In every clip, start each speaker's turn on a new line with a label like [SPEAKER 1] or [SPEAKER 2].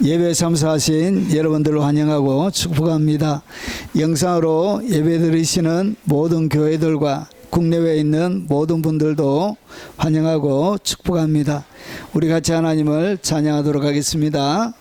[SPEAKER 1] 예배 참석하신 여러분들을 환영하고 축복합니다. 영상으로 예배 드리시는 모든 교회들과 국내외에 있는 모든 분들도 환영하고 축복합니다. 우리 같이 하나님을 찬양하도록 하겠습니다.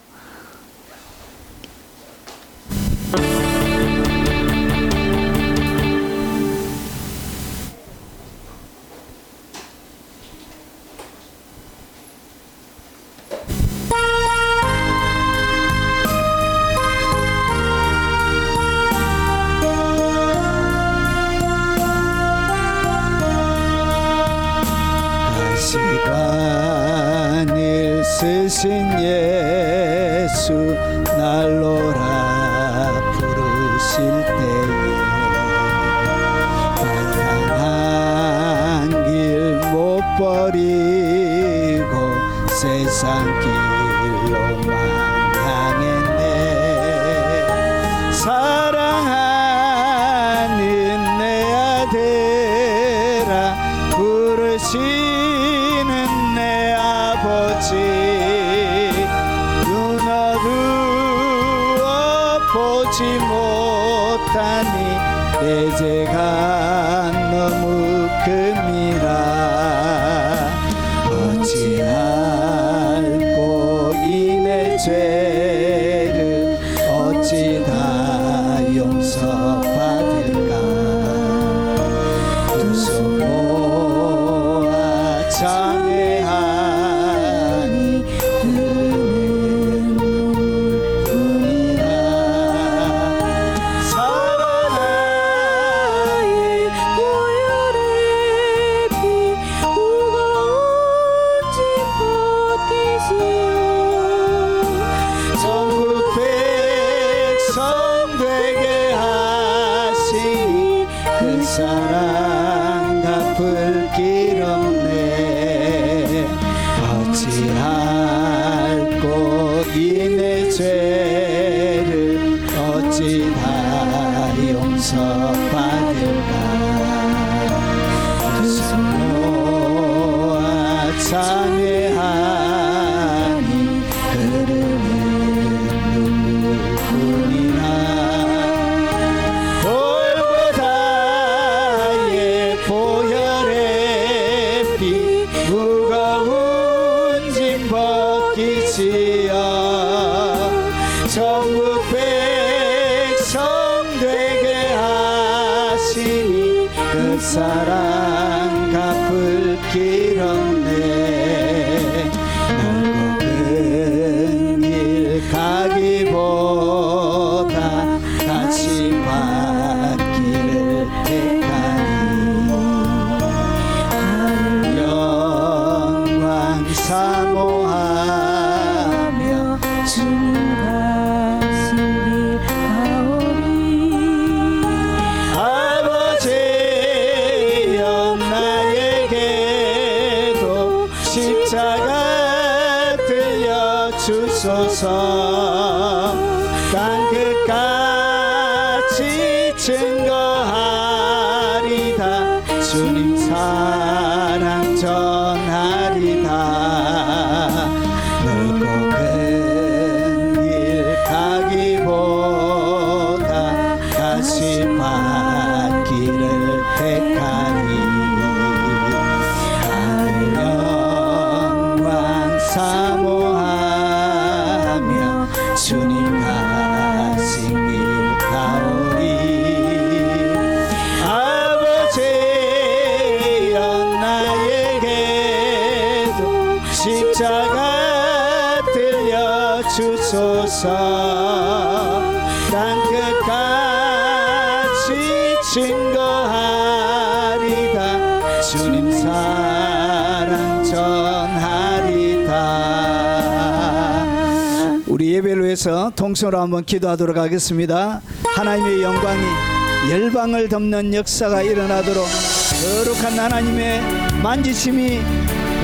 [SPEAKER 1] 가시관을 쓰신 예수 날로라 부르실 때에 방향한 길 못 버리고 세상 길로만 향했네. 사랑하는 내 아들아 부르시는 내 아버지 눈 어두워 보지 못하니 내 죄가 너무 큽니다. 어찌할꼬 이 내 죄를 어찌 다 용서받을까. 두 손 모아 찬양하니 흐르는 눈물뿐이라. 사랑하의
[SPEAKER 2] 보혈의 피 무거운 짐 벗기시오.
[SPEAKER 1] 전국 백성 되게 하시니 그 사랑 갚을 길 없네. 어찌할꼬 이 내 죄를 어찌 다 용서받을까. 두 손 모아 찬양하니 흐르는 눈물뿐이라. 골고다의 보혈의 피 무거운 짐 벗기시어 전국 백성 되게 하시니 그 사랑 갚을 길 없네. 넓고 큰 길 가기보다 같이 받기를 택하니 영광 사모하며
[SPEAKER 2] 주님 가신 길 가오리.
[SPEAKER 1] 아버지여 나에게도 십자가 들려주소서. 땅끝까지 증거하리다. 주님 사랑 전하리다. 넓고 큰 길 가기보다 같이 받기를 택하니 하늘 영광 사모하며 주님 가신 길 가오리. 아버지여 나에게도 십자가 들려주소서. 땅끝까지 증거하리다. 주님 사랑 전하리다. 우리 예배를 위해서 통성으로 한번 기도하도록 하겠습니다. 하나님의 영광이 열방을 덮는 역사가 일어나도록 거룩한 하나님의 만지심이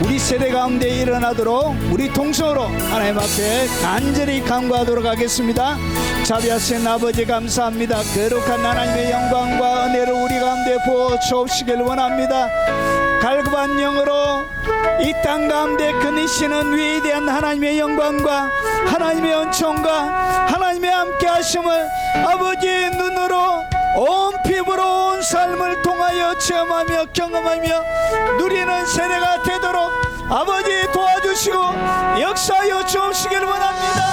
[SPEAKER 1] 우리 세대 가운데 일어나도록 우리 통성으로 하나님 앞에 간절히 간구하도록 하겠습니다. 자비하신 아버지 감사합니다. 거룩한 하나님의 영광과 은혜를 우리 가운데 부어 주옵시길 원합니다. 갈급한 영으로 이 땅 가운데 그니시는 위대한 하나님의 영광과 하나님의 은총과 하나님의 함께 하심을 아버지의 눈으로 온 피부로 온 삶을 통하여 체험하며 경험하며 누리는 세대가 되도록 아버지 도와주시고 역사하여 주시기를 원합니다.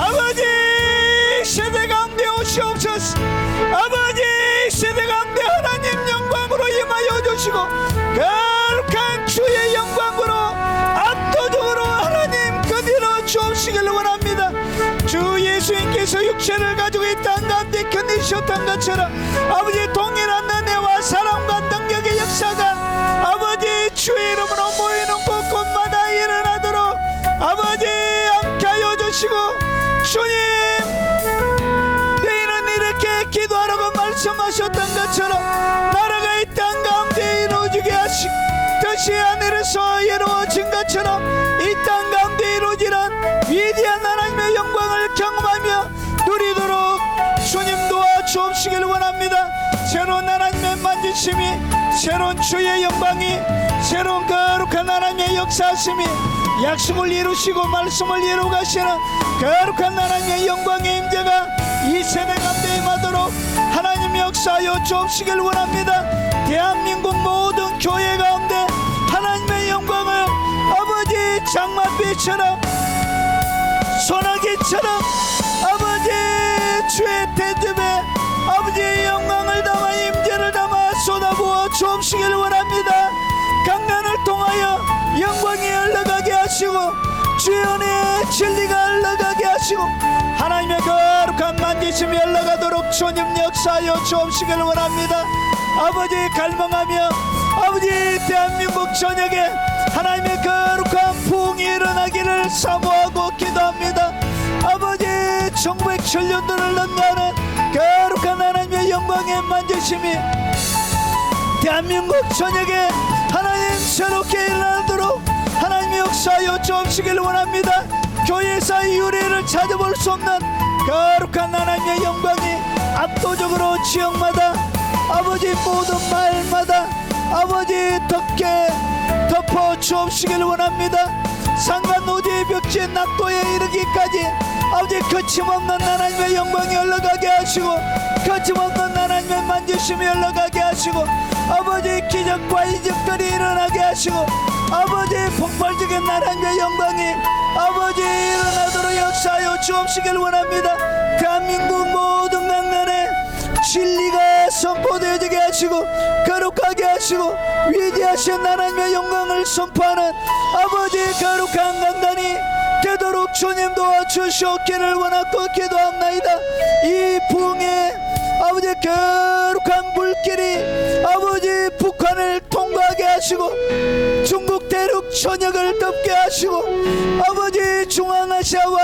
[SPEAKER 1] 아버지 세대 가운데 오시옵소서. 아버지 세대 가운데 하나님 영광으로 임하여 주시고 거룩한 주의 영광으로 압도적으로 하나님 그대로 주시기를 원합니다. 주 예수님께서 육체를 가지고 이 땅 가운데 견디셨던 것처럼 아버지 동일한 은혜와 사랑과 능력의 역사가 아버지 주의 이름으로 모이는 곳곳마다 일어나도록 아버지 함께 하여 주시고 주님 너희는 이렇게 기도하라고 말씀하셨던 것처럼 나라가 이 땅 가운데 이루어지게 하시고 뜻이 하늘에서 이루어진 것처럼 이 땅 가운데 이루어지는 위대한 하나님의 영광을 경험하며 누리도록 주님 도와주옵시기를 원합니다. 새로운 하나님의 만지심이 새로운 주의 영광이 새로운 거룩한 하나님의 역사하심이 약속을 이루시고 말씀을 이루고 가시는 거룩한 하나님의 영광의 임재가 이 세대 가운데 임하도록 하나님 역사하여 주옵시기를 원합니다. 대한민국 모든 교회 가운데 하나님의 영광을 아버지 장맛비처럼 소나기처럼 아버지 주의 대접에 아버지의 영광을 담아 임재를 담아 쏟아부어 주옵시기를 원합니다. 강단을 통하여 영광이 흘러가게 하시고 주의 은혜의 진리가 흘러가게 하시고 하나님의 거룩한 만지심이 흘러가도록 주님 역사하여 주옵시기를 원합니다. 아버지 갈망하며 아버지 대한민국 전역에 하나님의 거룩한 부흥이 일어나기를 사모하고 기도합니다. 아버지 1907년도를 넘나는 거룩한 하나님의 영광의 만지심이 대한민국 전역에 하나님 새롭게 일어나도록 하나님의 역사하여 주옵시기를 원합니다. 교회에서의 유래를 찾아볼 수 없는 거룩한 하나님의 영광이 압도적으로 지역마다 아버지 모든 마을마다 아버지 덮어 주옵시기를 원합니다. 상간노지의 벽지의 낙도에 이르기까지 아버지 거침없는 하나님의 영광이 흘러가게 하시고 거침없는 하나님의 만지심이 흘러가게 하시고 아버지 기적과 이적들이 일어나게 하시고 아버지 폭발적인 하나님의 영광이 아버지 일어나도록 역사하여 주옵시기를 원합니다. 대한민국 모든 강단에 진리가 선포되어지게 하시고 거룩하게 하시고 위대하신 하나님의 영광을 선포하는 아버지 거룩한 강단이 되도록 주님 도와주시옵기를 원하고 기도합나이다. 이 부흥의 아버지 거룩한 불길이 아버지 북한을 통과하게 하시고 중국 대륙 전역을 덮게 하시고 아버지 중앙아시아와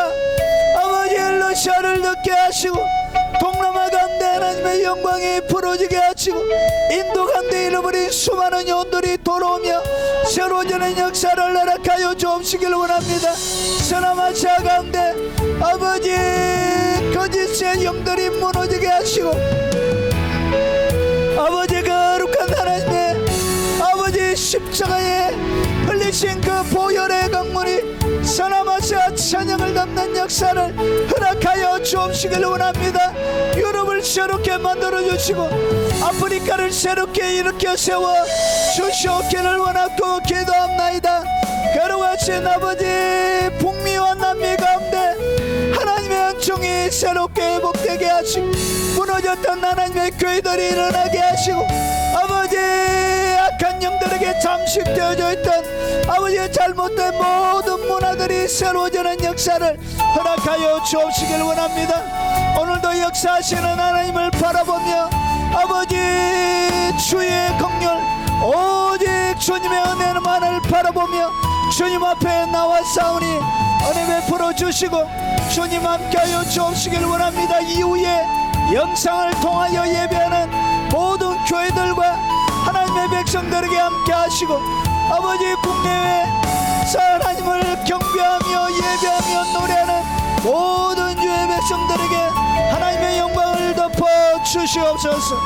[SPEAKER 1] 아버지 러시아를 덮게 하시고 동남아 가운데 하나님의 영광이 부러지게 하시고 인도 가운데 잃어버린 수많은 영혼들이 돌아오며 새로워지는 역사를 허락하여 주옵시기를 원합니다. 서남아시아 가운데 아버지 거짓의 영들이 무너지게 하시고 아버지 거룩한 하나님의 아버지 십자가에 흘리신 그 보혈의 강물이 서남아시아 천영을 담는 역사를 허락하여 주옵시기를 원합니다. 유럽을 새롭게 만들어 주시고 아프리카를 새롭게 일으켜 세워 주시옵기를 원하고 기도합나이다. 거룩하신 아버지 북미와 남미 가운데 하나님의 은총이 새롭게 회복되게 하시고 무너졌던 하나님의 교회들이 일어나게 하시고 아버지 악한 영들에게 잠식되어져 있던 아버지의 잘못된 모든 문화들이 새로워지는 역사를 허락하여 주옵시기를 원합니다. 오늘도 역사하시는 하나님을 바라보며 아버지 주의 긍휼 오직 주님의 은혜만을 바라보며 주님 앞에 나와 싸우니 은혜 베풀어 주시고 주님 함께하여 주옵시기를 원합니다. 이후에 영상을 통하여 예배하는 모든 교회들과 하나님의 백성들에게 함께 하시고 아버지 국내외에서 하나님을 경배하며 예배하며 노래하는 모든 주의 백성들에게 하나님의 영광을 덮어 주시옵소서.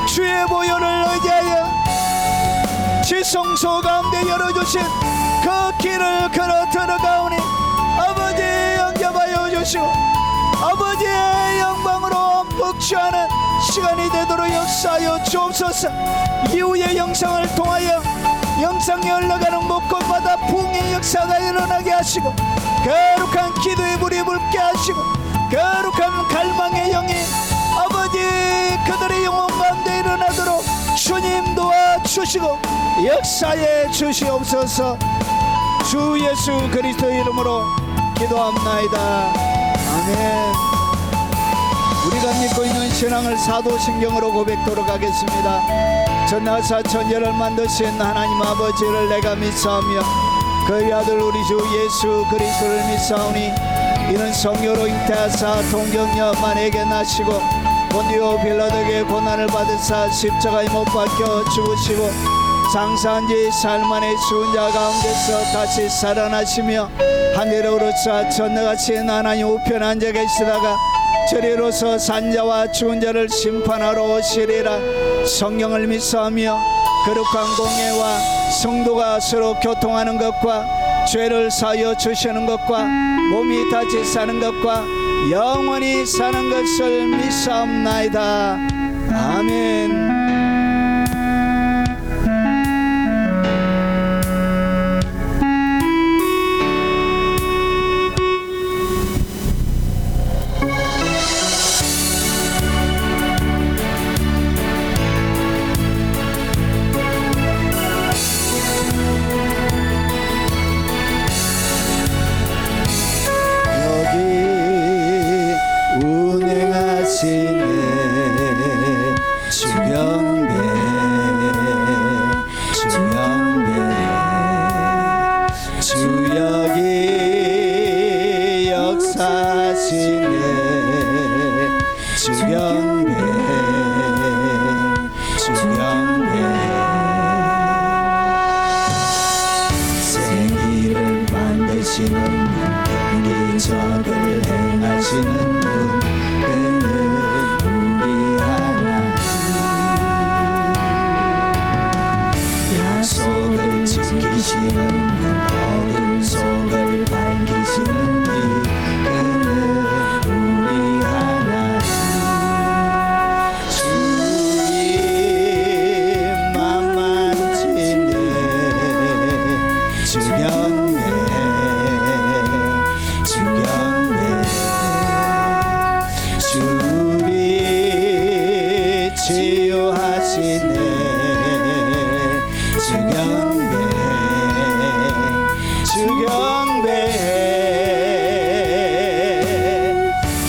[SPEAKER 1] 주의 보혈을 의지하여 지성소 가운데 열어주신 그 길을 걸어 들어가오니 아버지 영접하여 주시고 아버지의 영광으로 복주하는 시간이 되도록 역사하여 주옵소서. 이후의 영상을 통하여 영상에 흘러가는 목권바다 풍의 역사가 일어나게 하시고 거룩한 기도의 불이 불게 하시고 거룩한 갈망의 영이 아버지 그들의 영혼 가운데 일어나도록 주님 도와주시고 역사해 주시옵소서. 주 예수 그리스도 이름으로 기도합나이다. 아멘. 우리가 믿고 있는 신앙을 사도신경으로 고백토록 하겠습니다. 전하사 천지를 만드신 하나님 아버지를 내가 믿사오며 그의 아들 우리 주 예수 그리스도를 믿사오니 이는 성령으로 잉태하사 동정녀만에게 나시고 본디오 빌라도에게 고난을 받으사 십자가에 못 박혀 죽으시고 장사한 지 사흘 만에 죽은 자 가운데서 다시 살아나시며 하늘에 오르사 전능하신 하나님 우편에 앉아 계시다가 저리로서 산자와 죽은 자를 심판하러 오시리라. 성령을 믿사오며 거룩한 공예와 성도가 서로 교통하는 것과 죄를 사하여 주시는 것과 몸이 다시 사는 것과 영원히 사는 것을 믿사옵나이다. 아멘.
[SPEAKER 3] 기적을 행하시는 분 그는 우리 하나님 약속을 지키시는 분 어둠 속을 밝히시는 분 그는 우리 하나님 주님 만만치네 주경배 주비 치유하시네 주경배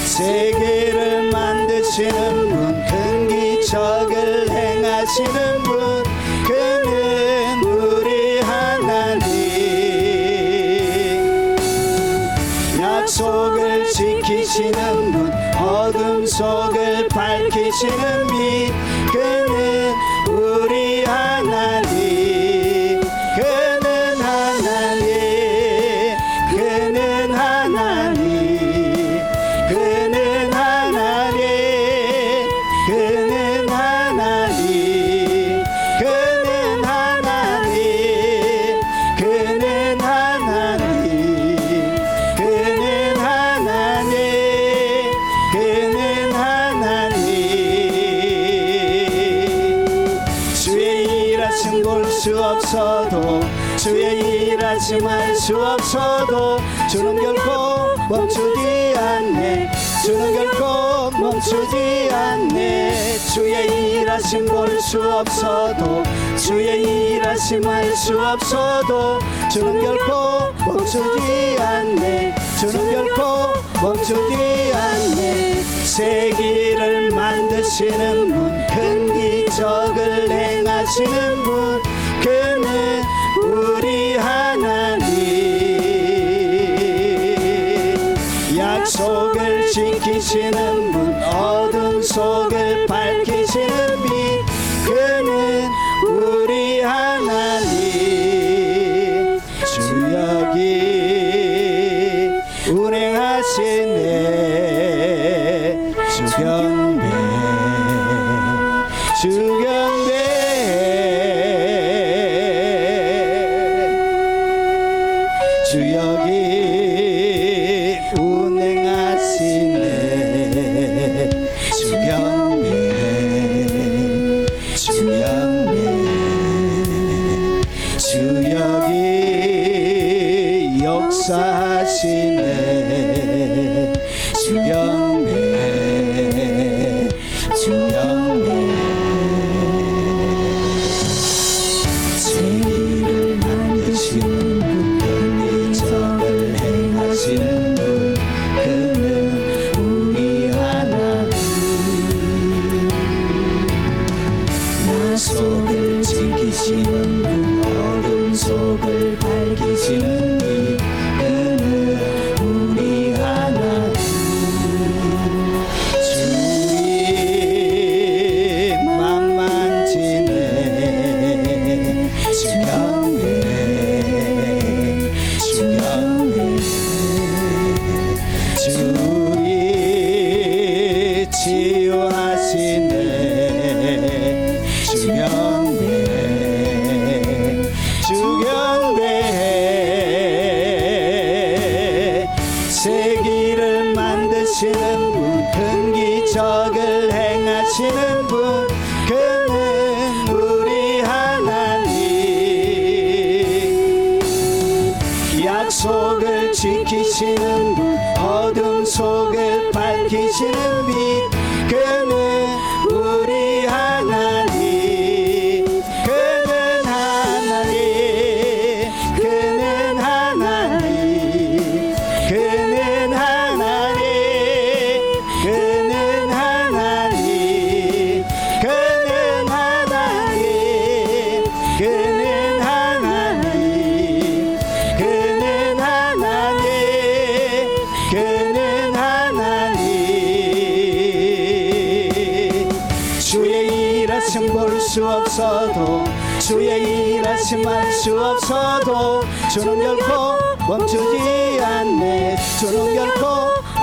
[SPEAKER 3] 세계를 만드시는 분 큰 기적을 행하시는 분 그는 우리 하나님 약속을 지키시는 분 어둠 속을 밝히시는 빛 그는 우리 하나님 그는 하나님 그는 하나님 그는 하나님 그는 하나님 그는 하나님 그는 하나님 그는 하나님 그는 하나님 주의 일하심 볼 수 없어도 주의 일하심 할 수 없어도 주는 결코 멈추지 않네 주는 결코 멈추지 않네 주의 일하심 볼 수 없어도 주의 일하심 할 수 없어도 주는 결코 멈추지 않네 주는 결코 멈추지 않네 세기를 만드시는 분 큰 기적을 행하시는 분 그는 우리 하나님 약속을 지키시는 분 어둠 속을 밝히시는 빛 그는 우리 하나님 주 여기 운행하시네 주경배
[SPEAKER 1] 치유하시네 주경배 주경배 세계를 만드시는 분 긍휼적을 행하시는 분 그는 우리 하나님 약속을 지키시는 분 어둠 속을 밝히시는 분 그는 우리 하나님 주님 만만지네 주경배 주경배 주님 치유하시네 주경배 주경배 세기를 만드시는 분 긍기적을 행하시는 분 그는 우리 하나님 약속을 지키시는 분 어둠 속을 밝히시는 빛 그는 우리 하나님 그는 하나님 그는 하나님 그는 하나님 그는 하나님 그는 하나님 그는 하나님 그는 하나님 그는 하나님 주의 일하심 볼 수 없어도 주의 일하심 알 수 없어도 주는 결코 멈추지 않네 주는 결코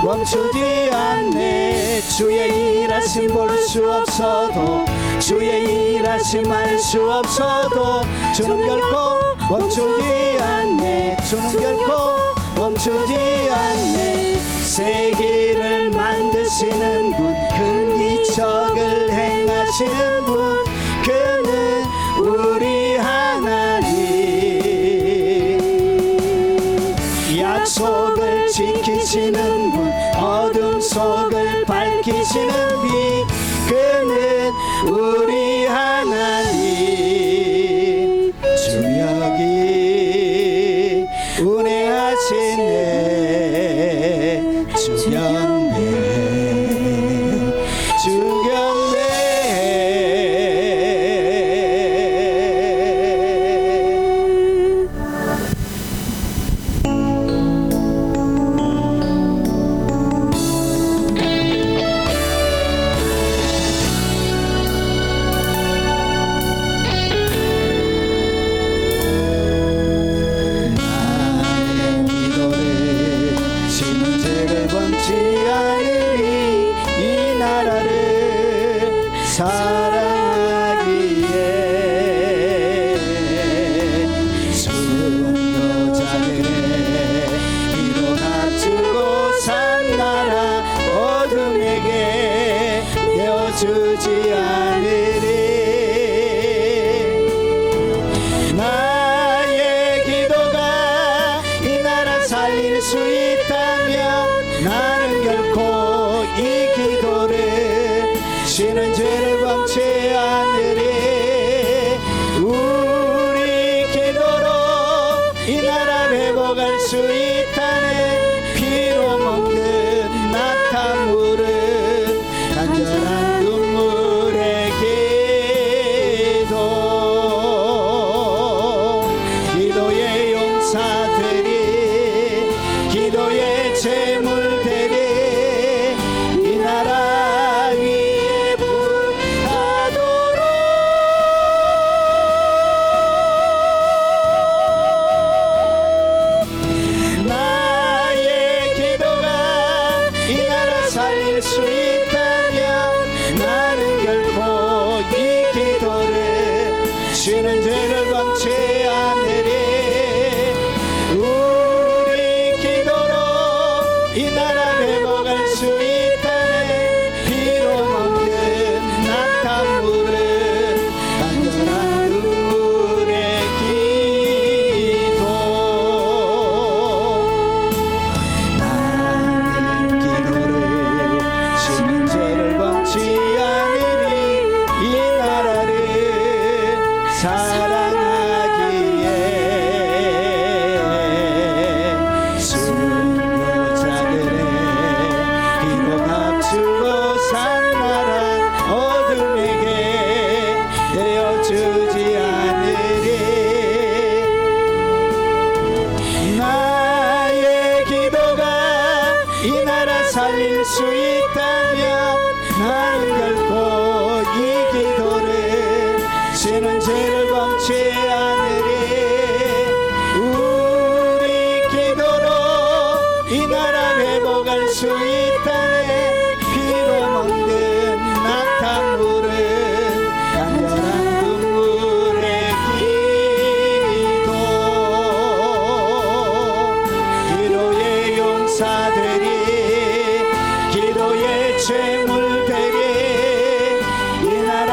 [SPEAKER 1] 멈추지 않네 주의 일하심 볼 수 없어도 주의 일하심 알 수 없어도 주는 결코 멈추지 않네 주는 결코 멈추지 않네 세계를 만드시는 분 긍기적을 행하시는 분 그는 우리 하나님 약속을 지키시는 분 어둠 속을 밝히시는 빛 그는 우리 하나님 주 여기 운행하시네 주경배 주경배 사랑하기에 순교자들의 기도 낮추고 산 나라 어둠에게 내어주지 않으리 나의 기도가 이 나라 살릴 수 있다면 나는 결코 이 기도를 쉬는 죄를 범치 않으리 우리 기도로 이 나라 회복할 수 있다네 피로 먹는 낙타물은 간절한 눈물의 기도의 용사들이 기도의 재물들이 이 나라 위에 불타도록 나의 기도가 이 나라 살릴 수 있다면 나는 결코 이 기도를 쉬는 죄를 범치 않으리 우리 기도로 이 나라 회복할 수 있다네 피로 먹는 낙타물은 간절한 눈물의 기도
[SPEAKER 3] 이 나라 살릴 수 있다면 나는 결코 이 기도를 지는 죄를 범치 않으리. 우리 기도로 이 나라 회복할 수 있다네. 피로 먹는 낙타물은 간절한 눈물의 기도. 기도의 용사들이 기도의 죄물들이 이 나라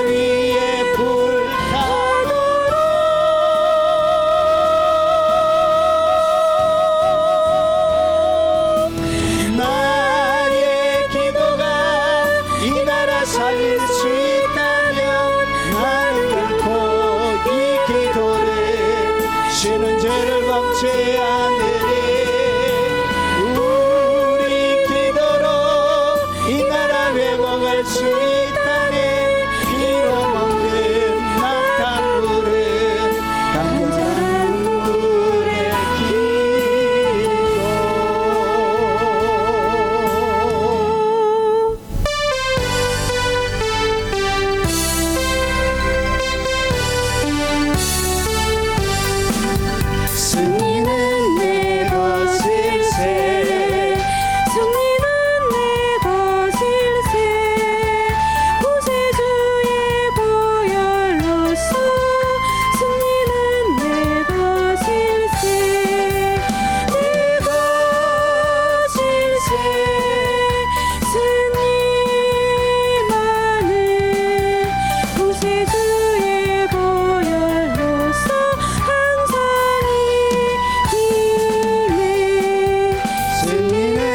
[SPEAKER 3] 위에 불타도록 나의 기도가 이 나라 살릴 수 있다면 나는 결코 이 기도를 쉬는 죄를 범치 않으리. 우리 기도로 이 나라 회복할 수 있다네. 피로 먹는 낙타물은 간절한 눈물의 기도. 승리는 내 것일세.
[SPEAKER 2] 승리는 내 것일세. 구세주의 보혈로서 승리는 내 것일세. 내 것일세. 승리만은 구세주의 보혈로서 항상 이기네.
[SPEAKER 3] 승리는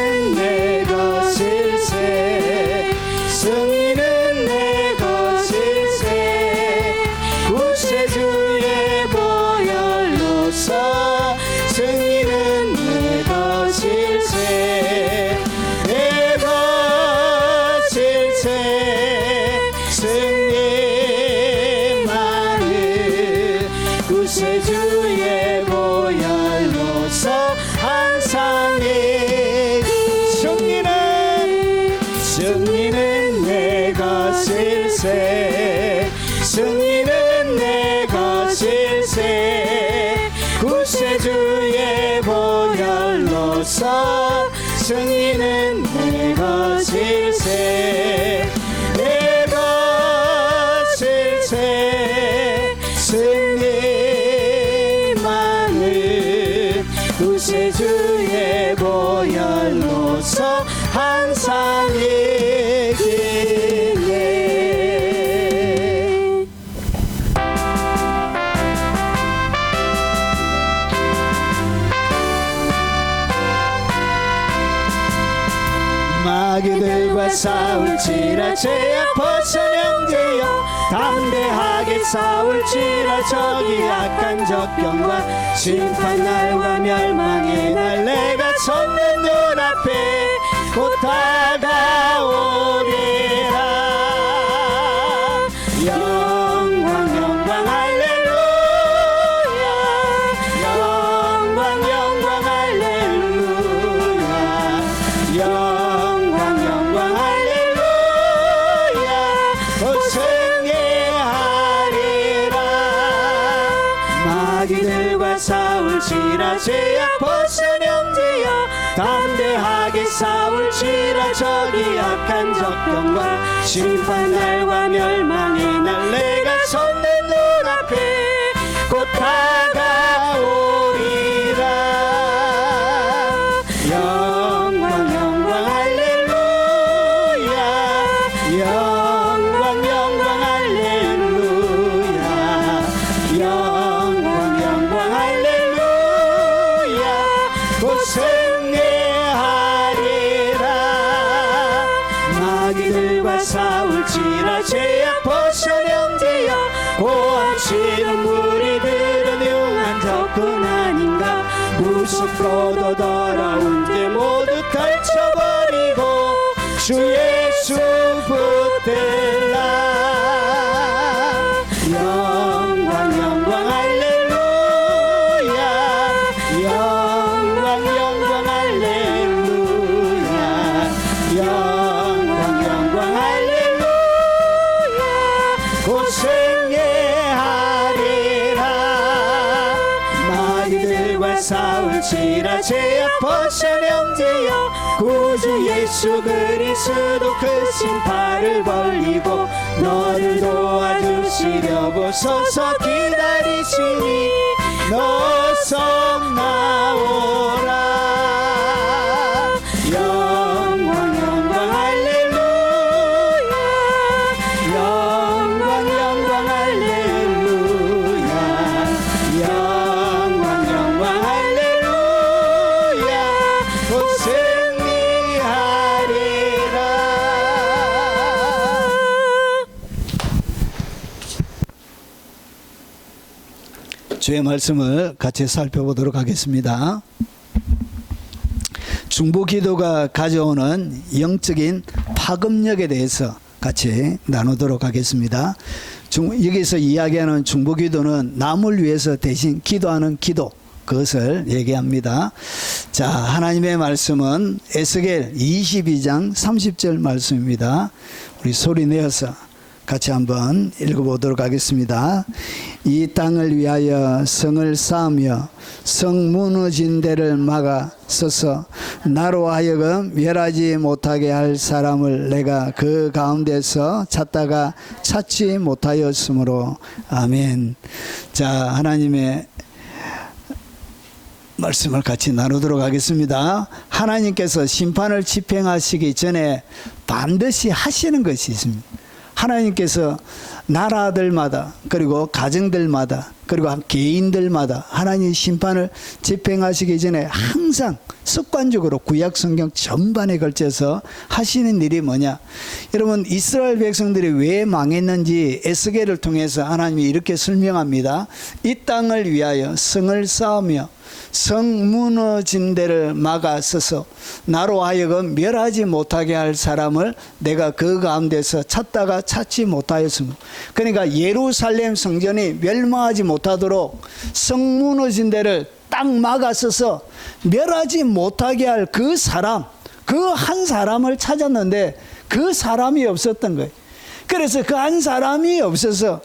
[SPEAKER 3] 내 것일세. 승리는 내 것일세. 구세주의 보혈로서 승리는 내 것일세. 내 것일세. 승리만은 구세주의 보혈로서 항상 승리는 내 것일세. 승리는 내 것일세. 구세주의 보혈로서 승리는 내 것일세. 내 것일세. 승리만은 구세주의 보혈로서 항상 이기네. 마귀들과 싸울지라 죄악 벗은 형제여 담대하게 싸울지라. 저기 악한 적경과 심판날과 멸망의 날 내가 섰는 눈앞에 곧 다가오리라. 영광 영광 할렐루야. 영광 영광 할렐루야. 영광 영광 할렐루야. 곧 승리하리라. 마귀들과 싸울지라. 죄악 벗은 형제여 담대하게 싸울지라. 저기 악한 적경과 심판날과 멸망의 날 내가 섰는 눈앞에 곧 다가오리라. 영광 영광 할렐루야. 영광 영광 할렐루야. 영광 영광 할렐루야. 곧 승리하리라. 마귀들과 싸울지라. 죄악 벗은 형제여 고함치는 무리들은 용한 적군 아닌가. 무섭고도 더러운 죄 모두 펼쳐버리고 주 예수 붙들라. 영광 영광 할렐루야. 영광 영광 할렐루야. 형제여 구주 예수 그리스도 그 신발을 벌리고 너를 도와주시려고 서서 기다리시니 너서 나오라. 영광 영광 할렐루야 영광 영광 할렐루야 영광 영광 할렐루야 곧 승리하리라.
[SPEAKER 1] 주의 말씀을 같이 살펴보도록 하겠습니다. 중보기도가 가져오는 영적인 파급력에 대해서 같이 나누도록 하겠습니다. 여기서 이야기하는 중보기도는 남을 위해서 대신 기도하는 기도, 그것을 얘기합니다. 자, 하나님의 말씀은 에스겔 22장 30절 말씀입니다. 우리 소리 내어서 같이 한번 읽어보도록 하겠습니다. 이 땅을 위하여 성을 쌓으며 성 무너진 데를 막아 서서 나로 하여금 멸하지 못하게 할 사람을 내가 그 가운데서 찾다가 찾지 못하였으므로. 아멘. 자, 하나님의 말씀을 같이 나누도록 하겠습니다. 하나님께서 심판을 집행하시기 전에 반드시 하시는 것이 있습니다. 하나님께서 나라들마다 그리고 가정들마다 그리고 개인들마다 하나님 심판을 집행하시기 전에 항상 습관적으로 구약 성경 전반에 걸쳐서 하시는 일이 뭐냐? 여러분, 이스라엘 백성들이 왜 망했는지 에스겔을 통해서 하나님이 이렇게 설명합니다. 이 땅을 위하여 성을 쌓으며 성 무너진 데를 막아 서서 나로 하여금 멸하지 못하게 할 사람을 내가 그 가운데서 찾다가 찾지 못하였습니다. 그러니까 예루살렘 성전이 멸망하지 못하도록 성 무너진 데를 딱 막아 서서 멸하지 못하게 할 그 사람, 그 한 사람을 찾았는데 그 사람이 없었던 거예요. 그래서 그 한 사람이 없어서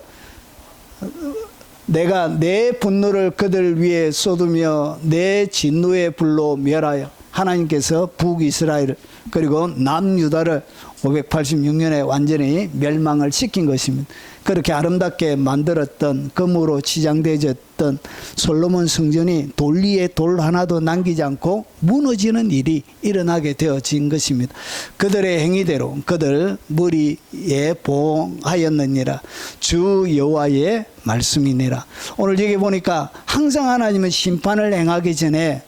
[SPEAKER 1] 내가 내 분노를 그들 위에 쏟으며 내 진노의 불로 멸하여 하나님께서 북이스라엘 그리고 남유다를 586년에 완전히 멸망을 시킨 것입니다. 그렇게 아름답게 만들었던 금으로 치장되어졌던 솔로몬 성전이 돌 위에 돌 하나도 남기지 않고 무너지는 일이 일어나게 되어진 것입니다. 그들의 행위대로 그들 머리에 보응하였느니라. 주 여호와의 말씀이니라. 오늘 여기 보니까 항상 하나님은 심판을 행하기 전에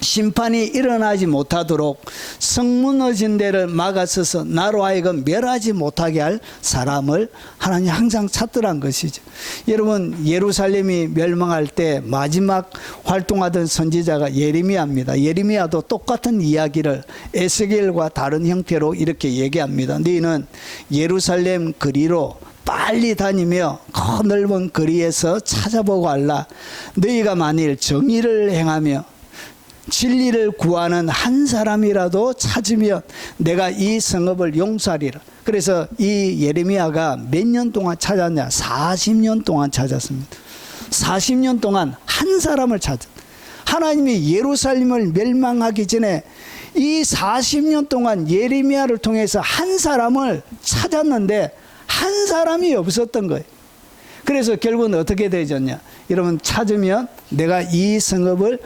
[SPEAKER 1] 심판이 일어나지 못하도록 성 무너진 데를 막아서서 나로 하여금 멸하지 못하게 할 사람을 하나님 항상 찾더란 것이죠. 여러분, 예루살렘이 멸망할 때 마지막 활동하던 선지자가 예레미야입니다. 예레미야도 똑같은 이야기를 에스겔과 다른 형태로 이렇게 얘기합니다. 너희는 예루살렘 거리로 빨리 다니며 그 넓은 거리에서 찾아보고 알라. 너희가 만일 정의를 행하며 진리를 구하는 한 사람이라도 찾으면 내가 이 성읍을 용서하리라. 그래서 이 예레미야가 몇 년 동안 찾았냐? 40년 동안 찾았습니다. 40년 동안 한 사람을 찾았. 하나님이 예루살렘을 멸망하기 전에 이 40년 동안 예레미야를 통해서 한 사람을 찾았는데 한 사람이 없었던 거예요. 그래서 결국은 어떻게 되졌냐? 여러분, 찾으면 내가 이 성읍을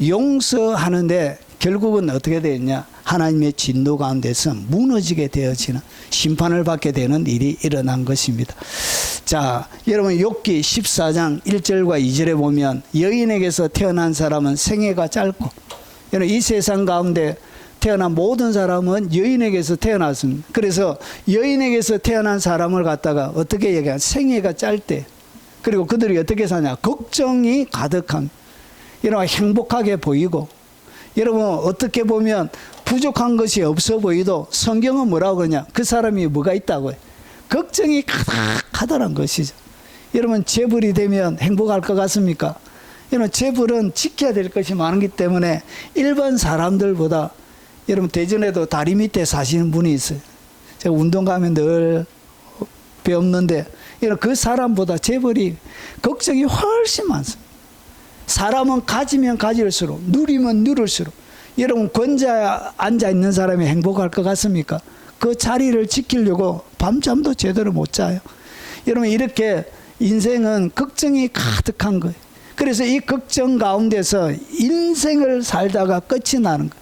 [SPEAKER 1] 용서하는데 결국은 어떻게 되었냐? 하나님의 진노 가운데서 무너지게 되어지는 심판을 받게 되는 일이 일어난 것입니다. 자, 여러분, 욥기 14장 1절과 2절에 보면 여인에게서 태어난 사람은 생애가 짧고, 여러분, 이 세상 가운데 태어난 모든 사람은 여인에게서 태어났습니다. 그래서 여인에게서 태어난 사람을 갖다가 어떻게 얘기하냐? 생애가 짧대. 그리고 그들이 어떻게 사냐? 걱정이 가득한, 여러분, 행복하게 보이고, 여러분, 어떻게 보면 부족한 것이 없어 보이도 성경은 뭐라고 그러냐? 그 사람이 뭐가 있다고요? 걱정이 가득하다는 것이죠. 여러분, 재벌이 되면 행복할 것 같습니까? 여러분, 재벌은 지켜야 될 것이 많기 때문에 일반 사람들보다, 여러분, 대전에도 다리 밑에 사시는 분이 있어요. 제가 운동 가면 늘 배웠는데, 여러분, 그 사람보다 재벌이 걱정이 훨씬 많습니다. 사람은 가지면 가질수록, 누리면 누릴수록, 여러분 권좌에 앉아 있는 사람이 행복할 것 같습니까? 그 자리를 지키려고 밤잠도 제대로 못 자요. 여러분 이렇게 인생은 걱정이 가득한 거예요. 그래서 이 걱정 가운데서 인생을 살다가 끝이 나는 거예요.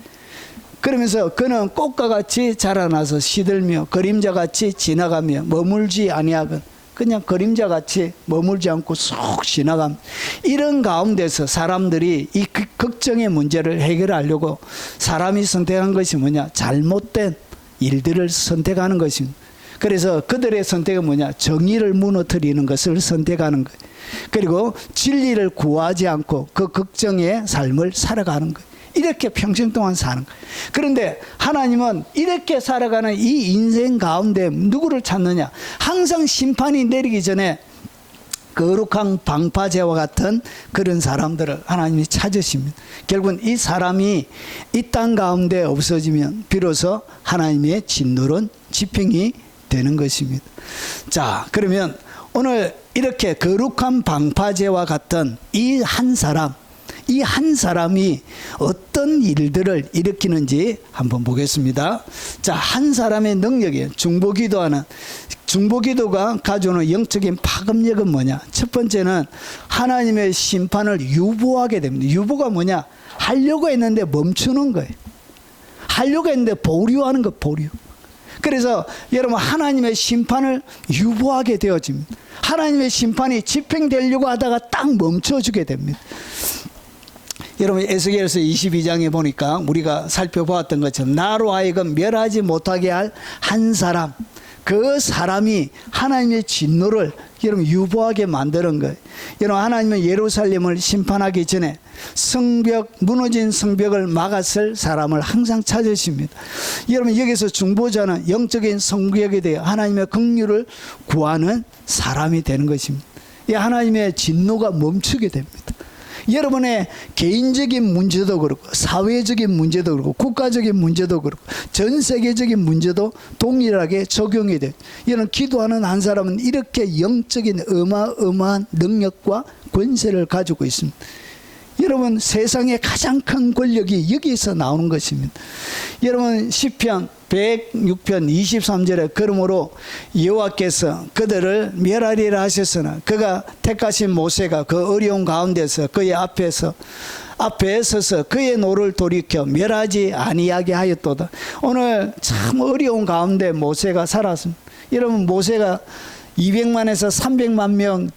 [SPEAKER 1] 그러면서 그는 꽃과 같이 자라나서 시들며 그림자같이 지나가며 머물지 아니하건 그냥 그림자같이 머물지 않고 쏙 지나감. 이런 가운데서 사람들이 이 걱정의 문제를 해결하려고 사람이 선택한 것이 뭐냐? 잘못된 일들을 선택하는 것입니다. 그래서 그들의 선택은 뭐냐? 정의를 무너뜨리는 것을 선택하는 거예요. 그리고 진리를 구하지 않고 그 걱정의 삶을 살아가는 거예요. 이렇게 평생 동안 사는 거예요. 그런데 하나님은 이렇게 살아가는 이 인생 가운데 누구를 찾느냐? 항상 심판이 내리기 전에 거룩한 방파제와 같은 그런 사람들을 하나님이 찾으십니다. 결국은 이 사람이 이 땅 가운데 없어지면 비로소 하나님의 진노론 집행이 되는 것입니다. 자, 그러면 오늘 이렇게 거룩한 방파제와 같은 이 한 사람이 어떤 일들을 일으키는지 한번 보겠습니다. 자, 한 사람의 능력이에요. 중보기도가 가져오는 영적인 파급력은 뭐냐? 첫 번째는 하나님의 심판을 유보하게 됩니다. 유보가 뭐냐? 하려고 했는데 멈추는 거예요. 하려고 했는데 보류하는 거, 보류. 그래서 여러분 하나님의 심판을 유보하게 되어집니다. 하나님의 심판이 집행되려고 하다가 딱 멈춰주게 됩니다. 여러분 에스겔서 22장에 보니까 우리가 살펴보았던 것처럼 나로 하여금 멸하지 못하게 할 한 사람, 그 사람이 하나님의 진노를 여러분 유보하게 만드는 거예요. 여러분 하나님은 예루살렘을 심판하기 전에 성벽, 무너진 성벽을 막았을 사람을 항상 찾으십니다. 여러분 여기서 중보자는 영적인 성벽에 대해 하나님의 긍휼을 구하는 사람이 되는 것입니다. 이 하나님의 진노가 멈추게 됩니다. 여러분의 개인적인 문제도 그렇고 사회적인 문제도 그렇고 국가적인 문제도 그렇고 전 세계적인 문제도 동일하게 적용이 돼요. 여러분 기도하는 한 사람은 이렇게 영적인 어마어마한 능력과 권세를 가지고 있습니다. 여러분 세상의 가장 큰 권력이 여기에서 나오는 것입니다. 여러분 시편 106편 23절에 그러므로 여호와께서 그들을 멸하리라 하셨으나 그가 택하신 모세가 그 어려운 가운데서 그의 앞에 서서 그의 노를 돌이켜 멸하지 아니하게 하였도다. 오늘 참 어려운 가운데 모세가 살았습니다. 여러분 모세가 200만에서 300만 명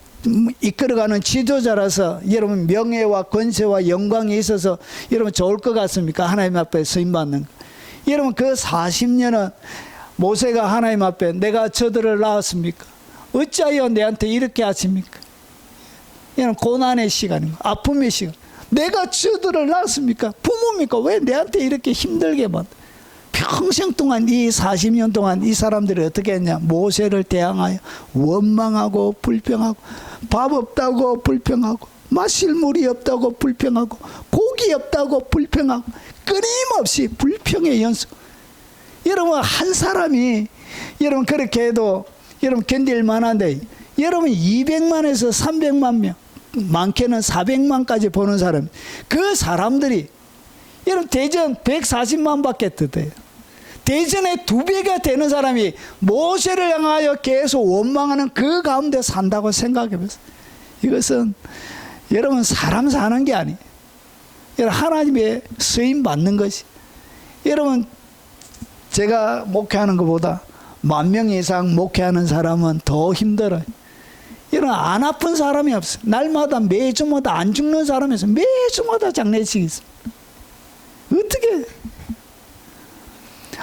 [SPEAKER 1] 이끌어가는 지도자라서 여러분 명예와 권세와 영광이 있어서 여러분 좋을 것 같습니까? 하나님 앞에 쓰임받는 거. 여러분 그 40년은 모세가 하나님 앞에 내가 저들을 낳았습니까? 어찌하여 내한테 이렇게 하십니까? 여러분 고난의 시간입니다. 아픔의 시간. 내가 저들을 낳았습니까? 부모입니까? 왜 내한테 이렇게 힘들게 만들어? 평생 동안 이 40년 동안 이 사람들이 어떻게 했냐? 모세를 대항하여 원망하고 불평하고 밥 없다고 불평하고 마실 물이 없다고 불평하고 고기 없다고 불평하고 끊임없이 불평의 연속. 여러분 한 사람이 여러분 그렇게 해도 여러분 견딜 만한데 여러분 200만에서 300만 명 많게는 400만까지 보는 사람, 그 사람들이 여러분 대전 140만밖에 뜻해요. 대전의 2배가 되는 사람이 모세를 향하여 계속 원망하는 그 가운데 산다고 생각해보세요. 이것은 여러분 사람 사는 게 아니에요. 여러분 하나님의 쓰임 받는 것이. 여러분 제가 목회하는 것보다 10,000명 이상 목회하는 사람은 더 힘들어요. 여러분 안 아픈 사람이 없어요. 날마다 매주마다 안 죽는 사람이 있어요. 매주마다 장례식이 있어요. 어떻게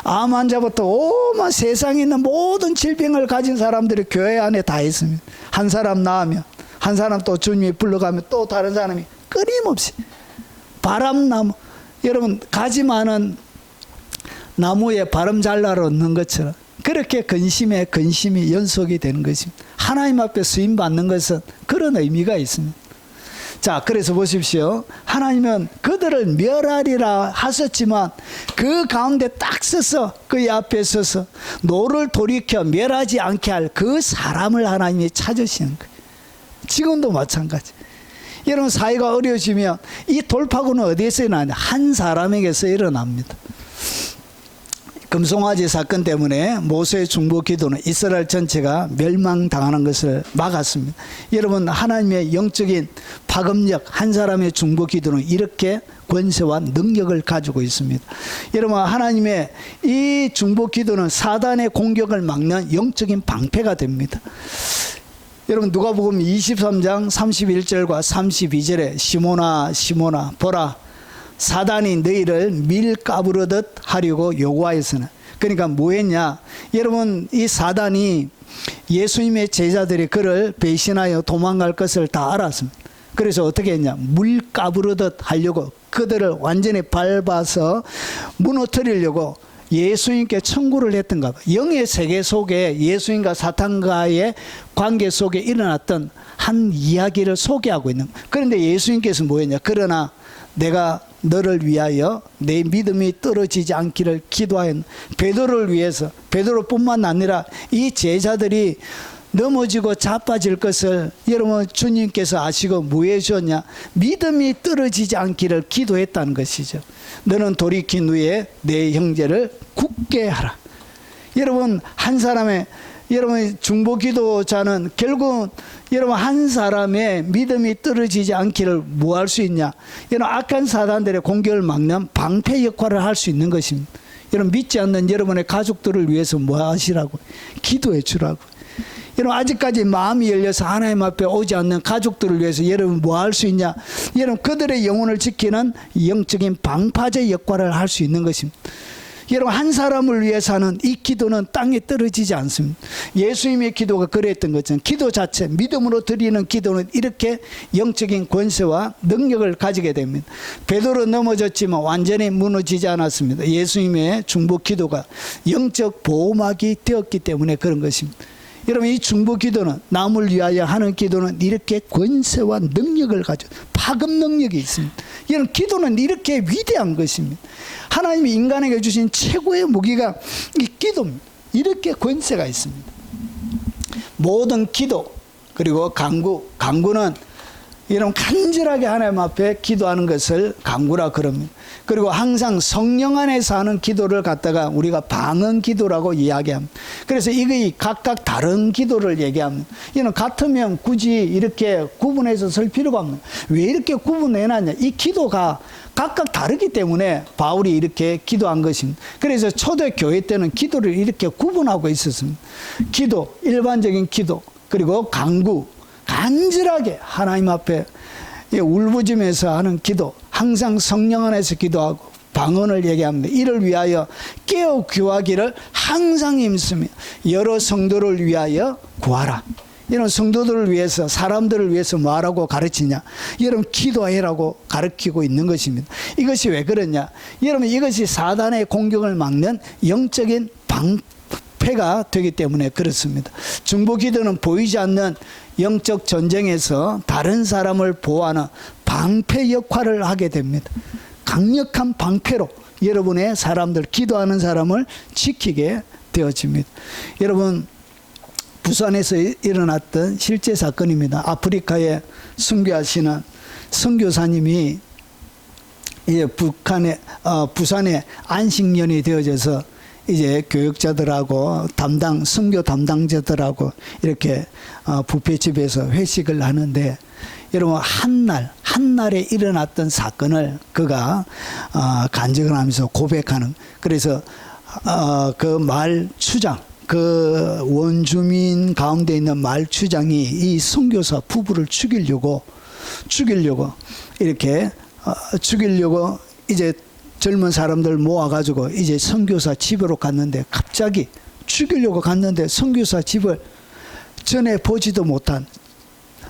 [SPEAKER 1] 암 환자부터 오만 세상에 있는 모든 질병을 가진 사람들이 교회 안에 다 있습니다. 한 사람 나으면 한 사람 또 주님이 불러가면 또 다른 사람이 끊임없이 바람나무, 여러분 가지 많은 나무에 바람 잘 날아오는 것처럼 그렇게 근심에 근심이 연속이 되는 것입니다. 하나님 앞에 쓰임 받는 것은 그런 의미가 있습니다. 자, 그래서 보십시오. 하나님은 그들을 멸하리라 하셨지만 그 가운데 딱 서서 그의 앞에 서서 노를 돌이켜 멸하지 않게 할 그 사람을 하나님이 찾으시는 거예요. 지금도 마찬가지. 여러분 사회가 어려워지면 이 돌파구는 어디에서 일어나냐? 한 사람에게서 일어납니다. 금송아지 사건 때문에 모세의 중보 기도는 이스라엘 전체가 멸망당하는 것을 막았습니다. 여러분 하나님의 영적인 파급력, 한 사람의 중보 기도는 이렇게 권세와 능력을 가지고 있습니다. 여러분 하나님의 이 중보 기도는 사단의 공격을 막는 영적인 방패가 됩니다. 여러분 누가복음 23장 31절과 32절에 시몬아 시몬아 보라 사단이 너희를 밀 까부르듯 하려고 요구하였으나. 그러니까 뭐 했냐? 여러분 이 사단이 예수님의 제자들이 그를 배신하여 도망갈 것을 다 알았습니다. 그래서 어떻게 했냐? 물 까부르듯 하려고 그들을 완전히 밟아서 무너뜨리려고 예수님께 청구를 했던가 봐. 영의 세계 속에 예수님과 사탄과의 관계 속에 일어났던 한 이야기를 소개하고 있는 거예요. 그런데 예수님께서 뭐 했냐? 그러나 내가 너를 위하여 내 믿음이 떨어지지 않기를 기도하였. 베드로를 위해서, 베드로뿐만 아니라 이 제자들이 넘어지고 자빠질 것을 여러분 주님께서 아시고 뭐 해주셨냐? 믿음이 떨어지지 않기를 기도했다는 것이죠. 너는 돌이킨 후에 내 형제를 굳게 하라. 여러분 한 사람의 여러분 중보기도자는 결국 여러분 한 사람의 믿음이 떨어지지 않기를 뭐 할 수 있냐? 여러분 악한 사단들의 공격을 막는 방패 역할을 할 수 있는 것입니다. 여러분 믿지 않는 여러분의 가족들을 위해서 뭐 하시라고? 기도해 주라고. 여러분 아직까지 마음이 열려서 하나님 앞에 오지 않는 가족들을 위해서 여러분 뭐 할 수 있냐? 여러분 그들의 영혼을 지키는 영적인 방파제 역할을 할 수 있는 것입니다. 여러분 한 사람을 위해서 하는 이 기도는 땅에 떨어지지 않습니다. 예수님의 기도가 그랬던 것처럼 기도 자체 믿음으로 드리는 기도는 이렇게 영적인 권세와 능력을 가지게 됩니다. 베드로 넘어졌지만 완전히 무너지지 않았습니다. 예수님의 중보 기도가 영적 보호막이 되었기 때문에 그런 것입니다. 여러분 이 중보 기도는 남을 위하여 하는 기도는 이렇게 권세와 능력을 가지고 파급 능력이 있습니다. 여러분 기도는 이렇게 위대한 것입니다. 하나님이 인간에게 주신 최고의 무기가 이 기도입니다. 이렇게 권세가 있습니다. 모든 기도 그리고 간구는 여러분 간절하게 하나님 앞에 기도하는 것을 간구라 그럽니다. 그리고 항상 성령 안에서 하는 기도를 갖다가 우리가 방언 기도라고 이야기합니다. 그래서 이게 각각 다른 기도를 얘기합니다. 이는 같으면 굳이 이렇게 구분해서 쓸 필요가 없는. 왜 이렇게 구분해놨냐? 이 기도가 각각 다르기 때문에 바울이 이렇게 기도한 것입니다. 그래서 초대교회 때는 기도를 이렇게 구분하고 있었습니다. 기도, 일반적인 기도, 그리고 간구, 간절하게 하나님 앞에 울부짖으면서 하는 기도, 항상 성령 안에서 기도하고 방언을 얘기합니다. 이를 위하여 깨어 구하기를 항상 힘쓰며 여러 성도를 위하여 구하라. 이런 성도들을 위해서 사람들을 위해서 뭐하라고 가르치냐? 여러분 기도해라고 가르치고 있는 것입니다. 이것이 왜 그러냐? 여러분 이것이 사단의 공격을 막는 영적인 방패가 되기 때문에 그렇습니다. 중보기도는 보이지 않는 영적 전쟁에서 다른 사람을 보호하는 방패 역할을 하게 됩니다. 강력한 방패로 여러분의 사람들, 기도하는 사람을 지키게 되어집니다. 여러분 부산에서 일어났던 실제 사건입니다. 아프리카에 선교하시는 선교사님이 이제 부산에 안식년이 되어져서 이제 교육자들하고 선교 담당자들하고 이렇게 뷔페집에서 회식을 하는데 여러분 한날에 일어났던 사건을 그가 간증을 하면서 고백하는. 그래서 그 마을 추장, 그 원주민 가운데 있는 마을 추장이 이 선교사 부부를 죽이려고 이렇게 죽이려고 이제 젊은 사람들 모아가지고 이제 선교사 집으로 갔는데 갑자기 죽이려고 갔는데 선교사 집을 전에 보지도 못한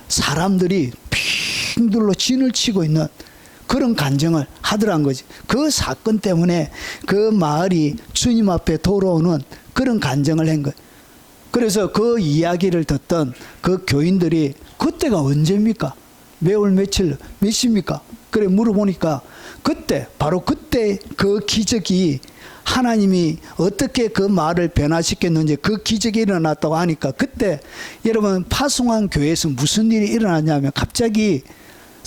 [SPEAKER 1] 사람들이 핑들로 진을 치고 있는 그런 간증을 하더란 거지. 그 사건 때문에 그 마을이 주님 앞에 돌아오는 그런 간증을 한 거예요. 그래서 그 이야기를 듣던 그 교인들이 그때가 언제입니까? 매월 며칠 몇 시입니까? 그래 물어보니까 바로 그때 그 기적이 하나님이 어떻게 그 말을 변화시켰는지 그 기적이 일어났다고 하니까 그때 여러분 파송한 교회에서 무슨 일이 일어났냐면 갑자기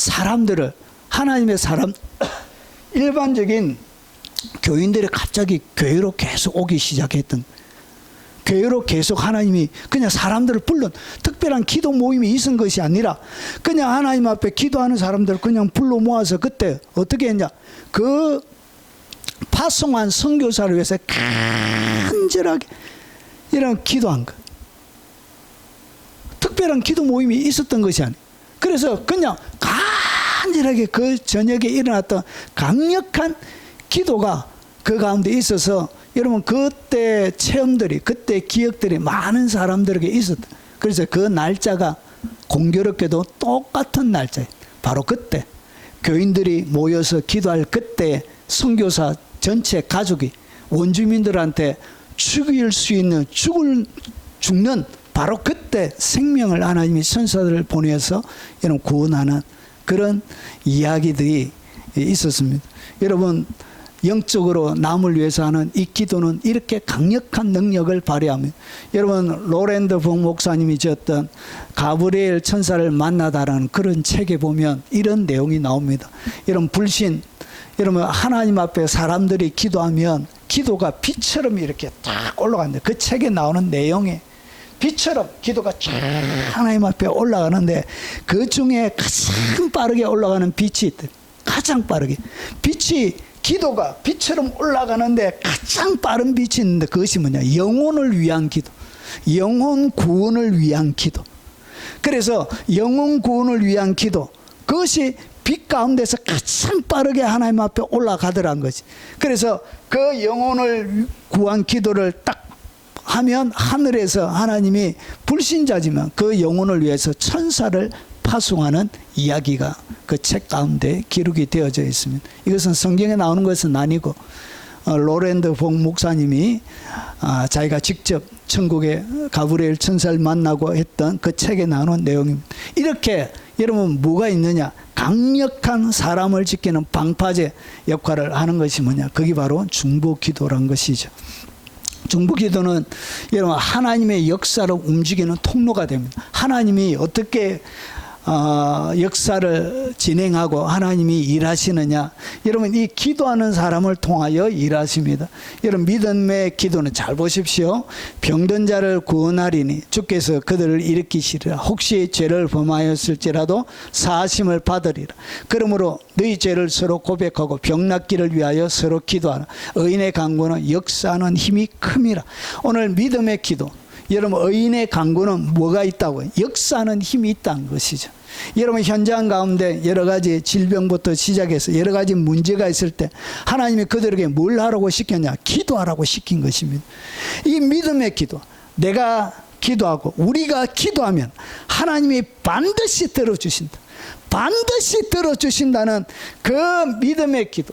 [SPEAKER 1] 사람들을, 하나님의 사람, 일반적인 교인들이 갑자기 교회로 계속 오기 시작했던, 교회로 계속 하나님이 그냥 사람들을 불러, 특별한 기도 모임이 있은 것이 아니라 그냥 하나님 앞에 기도하는 사람들을 그냥 불러 모아서 그때 어떻게 했냐, 그 파송한 선교사를 위해서 간절하게 이런 기도한 것. 특별한 기도 모임이 있었던 것이 아니에요. 그래서 그냥 간절하게 그 저녁에 일어났던 강력한 기도가 그 가운데 있어서 여러분 그때 체험들이, 그때 기억들이 많은 사람들에게 있었다. 그래서 그 날짜가 공교롭게도 똑같은 날짜예요. 바로 그때 교인들이 모여서 기도할 그때 선교사 전체 가족이 원주민들한테 죽일 수 있는, 죽는 바로 그때 생명을 하나님이 천사들을 보내서 여러분 구원하는 그런 이야기들이 있었습니다. 여러분 영적으로 남을 위해서 하는 이 기도는 이렇게 강력한 능력을 발휘합니다. 여러분 로렌드 봉 목사님이 지었던 가브리엘 천사를 만나다라는 그런 책에 보면 이런 내용이 나옵니다. 여러분 불신, 여러분 하나님 앞에 사람들이 기도하면 기도가 빛처럼 이렇게 딱 올라간다. 그 책에 나오는 내용에 빛처럼 기도가 쫙 하나님 앞에 올라가는데 그 중에 가장 빠르게 올라가는 빛이 있대. 가장 빠르게 빛이, 기도가 빛처럼 올라가는데 가장 빠른 빛이 있는데 그것이 뭐냐, 영혼을 위한 기도, 영혼 구원을 위한 기도. 그래서 영혼 구원을 위한 기도, 그것이 빛 가운데서 가장 빠르게 하나님 앞에 올라가더란 것이. 그래서 그 영혼을 구한 기도를 딱 하면 하늘에서 하나님이 불신자지만 그 영혼을 위해서 천사를 파송하는 이야기가 그 책 가운데 기록이 되어져 있습니다. 이것은 성경에 나오는 것은 아니고 로렌드 봉 목사님이 자기가 직접 천국의 가브리엘 천사를 만나고 했던 그 책에 나오는 내용입니다. 이렇게 여러분 뭐가 있느냐, 강력한 사람을 지키는 방파제 역할을 하는 것이 뭐냐, 그게 바로 중보기도란 것이죠. 중보기도는 여러분 하나님의 역사를 움직이는 통로가 됩니다. 하나님이 어떻게 역사를 진행하고 하나님이 일하시느냐, 여러분 이 기도하는 사람을 통하여 일하십니다. 여러분 믿음의 기도는 잘 보십시오. 병든 자를 구원하리니 주께서 그들을 일으키시리라. 혹시 죄를 범하였을지라도 사하심을 받으리라. 그러므로 너희 죄를 서로 고백하고 병 낫기를 위하여 서로 기도하라. 의인의 간구는 역사하는 힘이 큼이라. 오늘 믿음의 기도, 여러분 의인의 간구는 뭐가 있다고요? 역사하는 힘이 있다는 것이죠. 여러분 현장 가운데 여러 가지 질병부터 시작해서 여러 가지 문제가 있을 때 하나님이 그들에게 뭘 하라고 시켰냐? 기도하라고 시킨 것입니다. 이 믿음의 기도, 내가 기도하고 우리가 기도하면 하나님이 반드시 들어주신다. 반드시 들어주신다는 그 믿음의 기도,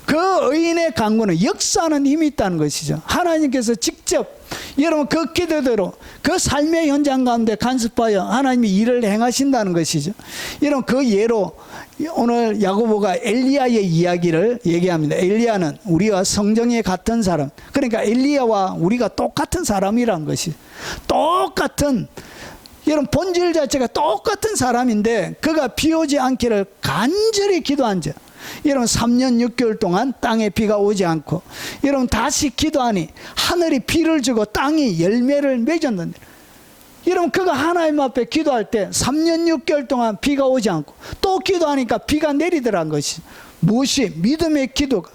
[SPEAKER 1] 그 의인의 간구는 역사하는 힘이 있다는 것이죠. 하나님께서 직접 여러분 그 기도대로 그 삶의 현장 가운데 간섭하여 하나님이 일을 행하신다는 것이죠. 여러분 그 예로 오늘 야고보가 엘리야의 이야기를 얘기합니다. 엘리야는 우리와 성정이 같은 사람, 그러니까 엘리야와 우리가 똑같은 사람이라는 것이, 똑같은, 여러분 본질 자체가 똑같은 사람인데 그가 비 오지 않기를 간절히 기도한 자. 여러분 3년 6개월 동안 땅에 비가 오지 않고 여러분 다시 기도하니 하늘이 비를 주고 땅이 열매를 맺었는데, 여러분 그가 하나님 앞에 기도할 때 3년 6개월 동안 비가 오지 않고 또 기도하니까 비가 내리더란 것이 무엇이? 믿음의 기도가.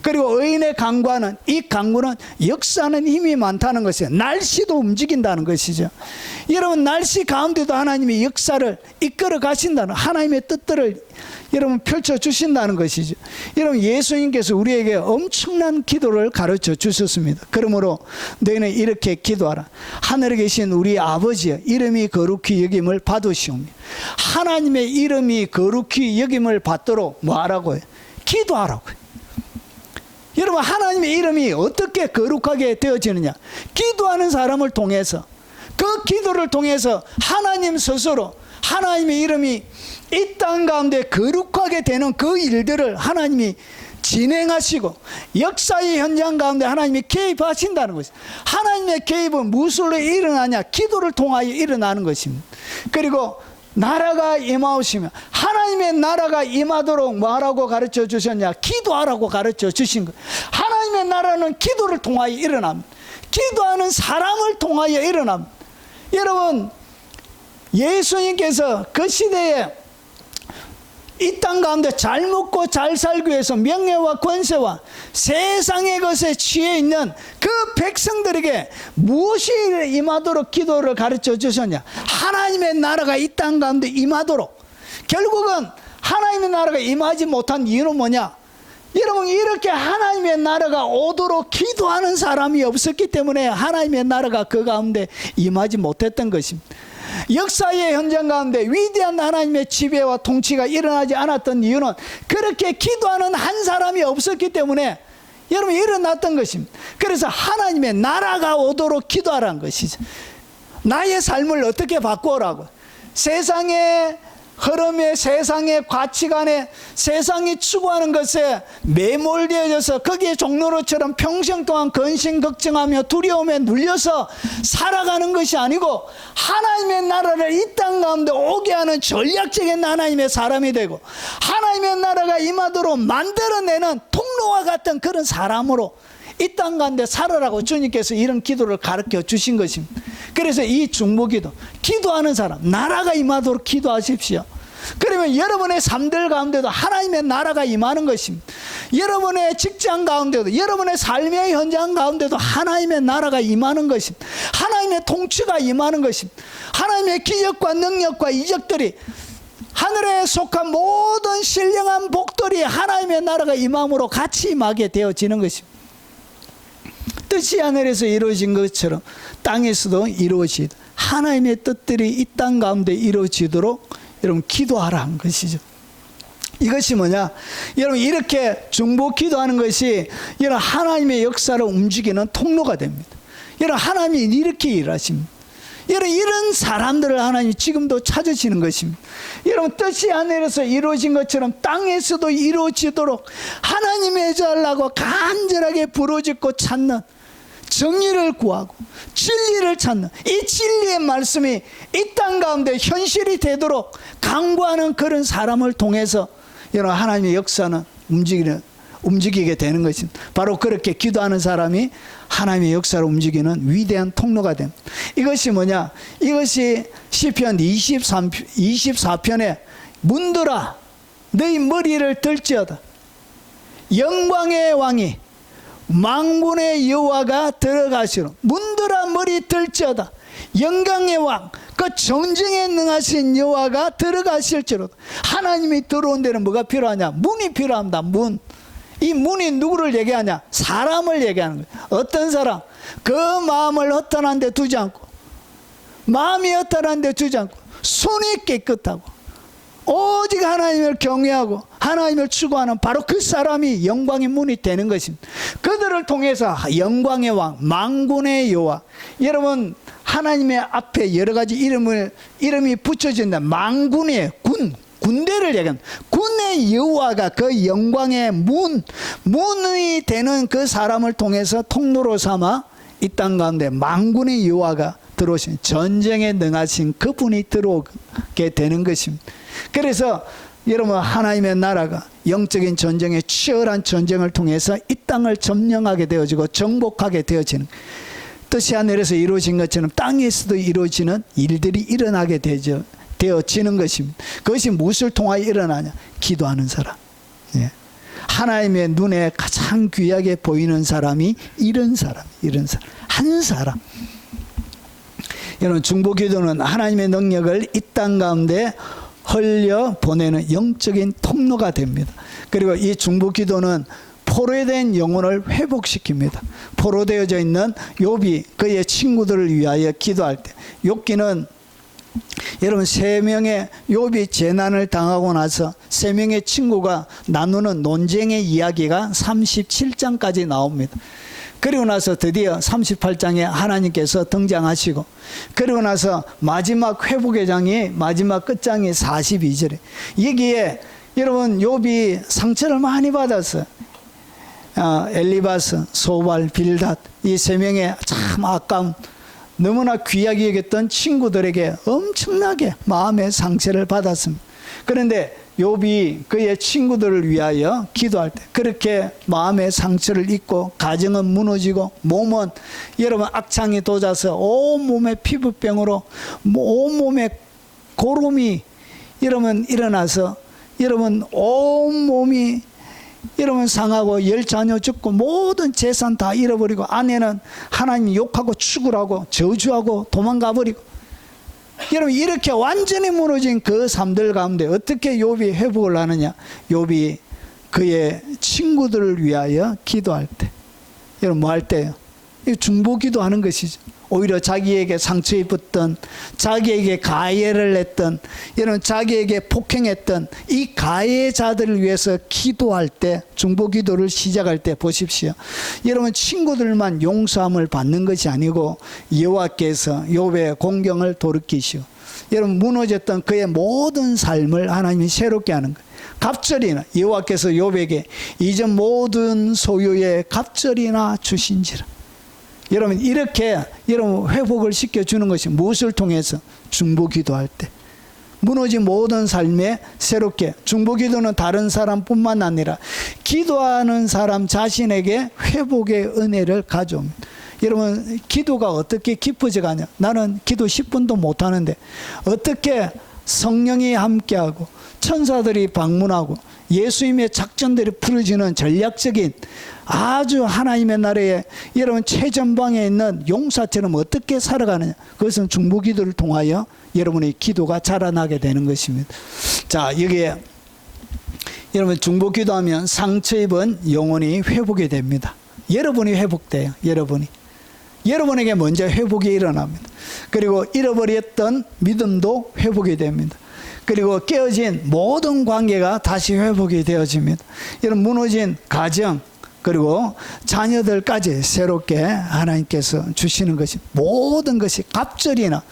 [SPEAKER 1] 그리고 의인의 간구하는 이 간구는 역사하는 힘이 많다는 것이에요. 날씨도 움직인다는 것이죠. 여러분 날씨 가운데도 하나님이 역사를 이끌어 가신다는, 하나님의 뜻들을 여러분 펼쳐 주신다는 것이죠. 여러분 예수님께서 우리에게 엄청난 기도를 가르쳐 주셨습니다. 그러므로 너희는 이렇게 기도하라. 하늘에 계신 우리 아버지여 이름이 거룩히 여김을 받으시오며. 하나님의 이름이 거룩히 여김을 받도록 뭐 하라고요? 기도하라고요. 여러분 하나님의 이름이 어떻게 거룩하게 되어지느냐? 기도하는 사람을 통해서, 그 기도를 통해서 하나님 스스로 하나님의 이름이 이 땅 가운데 거룩하게 되는 그 일들을 하나님이 진행하시고 역사의 현장 가운데 하나님이 개입하신다는 것입니다. 하나님의 개입은 무엇으로 일어나냐? 기도를 통하여 일어나는 것입니다. 그리고 나라가 임하오시며, 하나님의 나라가 임하도록 뭐하라고 가르쳐 주셨냐? 기도하라고 가르쳐 주신 거예요. 하나님의 나라는 기도를 통하여 일어납니다. 기도하는 사람을 통하여 일어납니다. 여러분, 예수님께서 그 시대에 이 땅 가운데 잘 먹고 잘 살기 위해서 명예와 권세와 세상의 것에 취해 있는 그 백성들에게 무엇이 임하도록 기도를 가르쳐 주셨냐? 하나님의 나라가 이 땅 가운데 임하도록. 결국은 하나님의 나라가 임하지 못한 이유는 뭐냐? 여러분, 이렇게 하나님의 나라가 오도록 기도하는 사람이 없었기 때문에 하나님의 나라가 그 가운데 임하지 못했던 것입니다. 역사의 현장 가운데 위대한 하나님의 지배와 통치가 일어나지 않았던 이유는 그렇게 기도하는 한 사람이 없었기 때문에 여러분 일어났던 것입니다. 그래서 하나님의 나라가 오도록 기도하라는 것이죠. 나의 삶을 어떻게 바꾸라고. 세상의 흐름에, 세상의 가치관에, 세상이 추구하는 것에 매몰되어져서 거기에 종로로처럼 평생 동안 근심 걱정하며 두려움에 눌려서 살아가는 것이 아니고 하나님의 나라를 이 땅 가운데 오게 하는 전략적인 하나님의 사람이 되고 하나님의 나라가 임하도록 만들어내는 통로와 같은 그런 사람으로 이 땅 가운데 살아라고 주님께서 이런 기도를 가르쳐 주신 것입니다. 그래서 이 중보기도, 기도하는 사람, 나라가 임하도록 기도하십시오. 그러면 여러분의 삶들 가운데도 하나님의 나라가 임하는 것입니다. 여러분의 직장 가운데도, 여러분의 삶의 현장 가운데도 하나님의 나라가 임하는 것입니다. 하나님의 통치가 임하는 것입니다. 하나님의 기적과 능력과 이적들이, 하늘에 속한 모든 신령한 복들이 하나님의 나라가 임함으로 같이 임하게 되어지는 것입니다. 뜻이 하늘에서 이루어진 것처럼 땅에서도 이루어지도록 하나님의 뜻들이 이 땅 가운데 이루어지도록 여러분 기도하라는 것이죠. 이것이 뭐냐? 여러분, 이렇게 중보 기도하는 것이 여러분 하나님의 역사를 움직이는 통로가 됩니다. 여러분, 하나님이 이렇게 일하십니다. 여러분, 이런 사람들을 하나님이 지금도 찾으시는 것입니다. 여러분, 뜻이 하늘에서 이루어진 것처럼 땅에서도 이루어지도록 하나님의 자라고 간절하게 부르짖고 찾는, 정의를 구하고 진리를 찾는 이 진리의 말씀이 이 땅 가운데 현실이 되도록 강구하는 그런 사람을 통해서 여러분 하나님의 역사는 움직이게 되는 것입니다. 바로 그렇게 기도하는 사람이 하나님의 역사를 움직이는 위대한 통로가 됩니다. 이것이 뭐냐? 이것이 시편 24편에 문들아 너희 머리를 들지어다. 영광의 왕이 만군의 여호와가 들어가시로. 문들아 머리 들지어다. 영광의 왕, 그 전쟁에 능하신 여호와가 들어가실지로다. 하나님이 들어온 데는 뭐가 필요하냐? 문이 필요합니다. 문. 이 문이 누구를 얘기하냐? 사람을 얘기하는 거예요. 어떤 사람? 그 마음을 허탄한 데 두지 않고, 마음이 허탄한 데 두지 않고, 손이 깨끗하고 오직 하나님을 경외하고 하나님을 추구하는 바로 그 사람이 영광의 문이 되는 것입니다. 그들을 통해서 영광의 왕, 만군의 여호와. 여러분, 하나님의 앞에 여러 가지 이름이 붙여진다. 만군의 군대를 얘기합니다. 군의 여호와가 그 영광의 문이 되는 그 사람을 통해서 통로로 삼아 이 땅 가운데 만군의 여호와가 들어오신, 전쟁에 능하신 그분이 들어오게 되는 것입니다. 그래서 여러분, 하나님의 나라가 영적인 전쟁에 치열한 전쟁을 통해서 이 땅을 점령하게 되어지고 정복하게 되어지는, 뜻이 하늘에서 이루어진 것처럼 땅에서도 이루어지는 일들이 일어나게 되어지는 것입니다. 그것이 무엇을 통하여 일어나냐? 기도하는 사람. 예. 하나님의 눈에 가장 귀하게 보이는 사람이 이런 사람. 한 사람. 여러분, 중보기도는 하나님의 능력을 이 땅 가운데 흘려 보내는 영적인 통로가 됩니다. 그리고 이 중보기도는 포로된 영혼을 회복시킵니다. 포로되어져 있는 욥이 그의 친구들을 위하여 기도할 때, 욥기는 여러분 3명의 욥이 재난을 당하고 나서 3명의 친구가 나누는 논쟁의 이야기가 37장까지 나옵니다. 그리고 나서 드디어 38장에 하나님께서 등장하시고, 그리고 나서 마지막 회복의 장이, 마지막 끝장이 42절에, 여기에 여러분 욥이 상처를 많이 받았어요. 엘리바스, 소발, 빌닷, 이 3명의 참 아까운 너무나 귀하게 여겼던 친구들에게 엄청나게 마음의 상처를 받았습니다. 그런데 욥이 그의 친구들을 위하여 기도할 때 그렇게 마음의 상처를 입고 가정은 무너지고 몸은 여러분 악창이 돋아서 온몸에 피부병으로 온몸에 고름이 여러분 일어나서 여러분 온몸이 여러분 상하고 10자녀 죽고 모든 재산 다 잃어버리고 아내는 하나님 욕하고 죽으라고 저주하고 도망가 버리고 여러분 이렇게 완전히 무너진 그 삶들 가운데 어떻게 욥이 회복을 하느냐. 욥이 그의 친구들을 위하여 기도할 때 여러분 뭐 할 때요? 중보기도 하는 것이죠. 오히려 자기에게 상처 입었던 자기에게 가해를 했던 이런 자기에게 폭행했던 이 가해자들을 위해서 기도할 때 중보기도를 시작할 때 보십시오. 여러분 친구들만 용서함을 받는 것이 아니고 여호와께서 욥의 공경을 돌이키시오. 여러분 무너졌던 그의 모든 삶을 하나님이 새롭게 하는 거예요. 갑절이나 여호와께서 욥에게 이전 모든 소유의 갑절이나 주신지라. 여러분 이렇게 여러분 회복을 시켜주는 것이 무엇을 통해서? 중보기도할 때 무너진 모든 삶에 새롭게 중보기도는 다른 사람뿐만 아니라 기도하는 사람 자신에게 회복의 은혜를 가져옵니다. 여러분 기도가 어떻게 깊어져 가냐. 나는 기도 10분도 못하는데 어떻게 성령이 함께하고 천사들이 방문하고 예수님의 작전들이 풀어지는 전략적인 아주 하나님의 나라에 여러분 최전방에 있는 용사처럼 어떻게 살아가느냐. 그것은 중보기도를 통하여 여러분의 기도가 자라나게 되는 것입니다. 자, 여기에 여러분 중보기도하면 상처 입은 영혼이 회복이 됩니다. 여러분이 회복돼요. 여러분에게 먼저 회복이 일어납니다. 그리고 잃어버렸던 믿음도 회복이 됩니다. 그리고 깨어진 모든 관계가 다시 회복이 되어집니다. 이런 무너진 가정 그리고 자녀들까지 새롭게 하나님께서 주시는 것이 모든 것이 갑절이나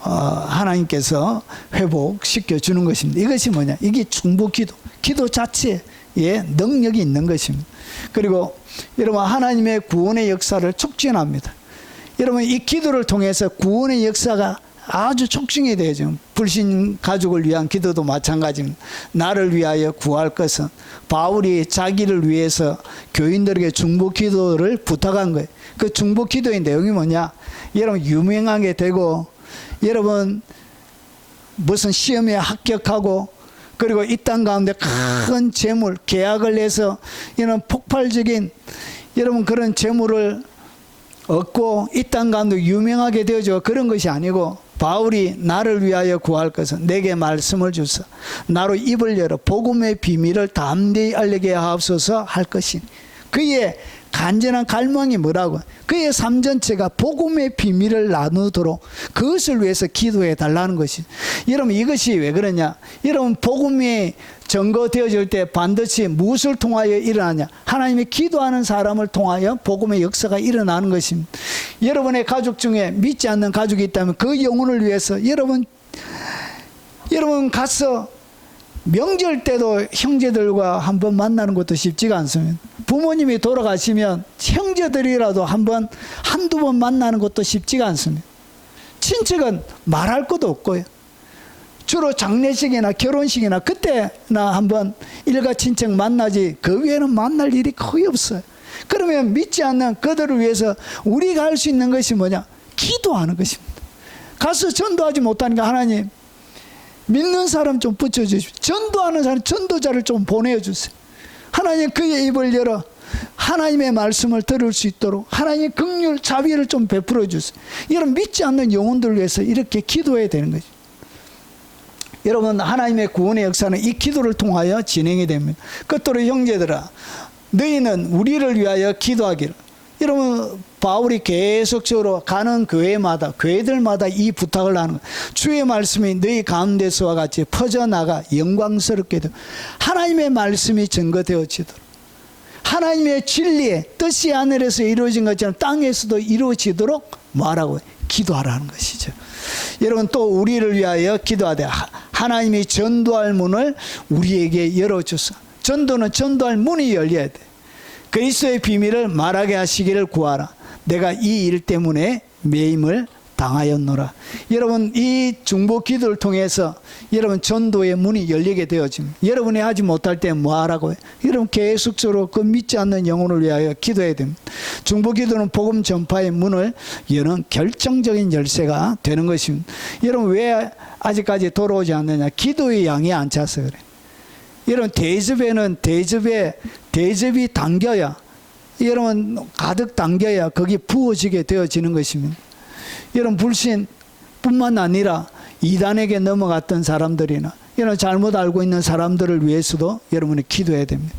[SPEAKER 1] 하나님께서 회복시켜 주는 것입니다. 이것이 뭐냐? 이게 중보기도, 기도 자체에 능력이 있는 것입니다. 그리고 여러분 하나님의 구원의 역사를 촉진합니다. 여러분 이 기도를 통해서 구원의 역사가 아주 촉진이 되죠. 불신 가족을 위한 기도도 마찬가지입니다. 나를 위하여 구할 것은 바울이 자기를 위해서 교인들에게 중보기도를 부탁한 거예요. 그 중보기도의 내용이 뭐냐? 여러분 유명하게 되고 여러분 무슨 시험에 합격하고 그리고 이 땅 가운데 큰 재물 계약을 해서 이런 폭발적인 여러분 그런 재물을 얻고 이 땅 가운데 유명하게 되어져 그런 것이 아니고 바울이 나를 위하여 구할 것은 내게 말씀을 주사 나로 입을 열어 복음의 비밀을 담대히 알리게 하옵소서 할 것이니 그의 간절한 갈망이 뭐라고? 그의 삶 전체가 복음의 비밀을 나누도록 그것을 위해서 기도해 달라는 것이. 여러분 이것이 왜 그러냐? 여러분 복음이 증거되어질 때 반드시 무엇을 통하여 일어나냐? 하나님이 기도하는 사람을 통하여 복음의 역사가 일어나는 것입니다. 여러분의 가족 중에 믿지 않는 가족이 있다면 그 영혼을 위해서 여러분 가서 명절 때도 형제들과 한번 만나는 것도 쉽지가 않습니다. 부모님이 돌아가시면 형제들이라도 한두 번 만나는 것도 쉽지가 않습니다. 친척은 말할 것도 없고요. 주로 장례식이나 결혼식이나 그때나 한번 일가 친척 만나지 그 외에는 만날 일이 거의 없어요. 그러면 믿지 않는 그들을 위해서 우리가 할 수 있는 것이 뭐냐? 기도하는 것입니다. 가서 전도하지 못하니까 하나님 믿는 사람 좀 붙여주십시오. 전도하는 사람 전도자를 좀 보내주세요. 하나님 그의 입을 열어 하나님의 말씀을 들을 수 있도록 하나님의 긍휼 자비를 좀 베풀어 주세요. 이런 믿지 않는 영혼들을 위해서 이렇게 기도해야 되는 거죠. 여러분 하나님의 구원의 역사는 이 기도를 통하여 진행이 됩니다. 그토록 형제들아 너희는 우리를 위하여 기도하기를. 여러분 바울이 계속적으로 가는 교회들마다 이 부탁을 하는 거예요. 주의 말씀이 너희 가운데서와 같이 퍼져나가 영광스럽게 되고 하나님의 말씀이 증거되어지도록 하나님의 진리의 뜻이 하늘에서 이루어진 것처럼 땅에서도 이루어지도록 뭐하라고? 기도하라는 것이죠. 여러분 또 우리를 위하여 기도하되 하나님이 전도할 문을 우리에게 열어주소. 전도는 전도할 문이 열려야 돼. 그리스도의 비밀을 말하게 하시기를 구하라. 내가 이 일 때문에 매임을 당하였노라. 여러분, 이 중보 기도를 통해서 여러분 전도의 문이 열리게 되어집니다. 여러분이 하지 못할 때 뭐 하라고 해요? 여러분 계속적으로 그 믿지 않는 영혼을 위하여 기도해야 됩니다. 중보 기도는 복음 전파의 문을 여는 결정적인 열쇠가 되는 것입니다. 여러분 왜 아직까지 돌아오지 않느냐? 기도의 양이 안 차서 그래. 여러분 대접에는 대접이 당겨야, 여러분 가득 당겨야 거기 부어지게 되어지는 것입니다. 여러분 불신뿐만 아니라 이단에게 넘어갔던 사람들이나 여러분 잘못 알고 있는 사람들을 위해서도 여러분이 기도해야 됩니다.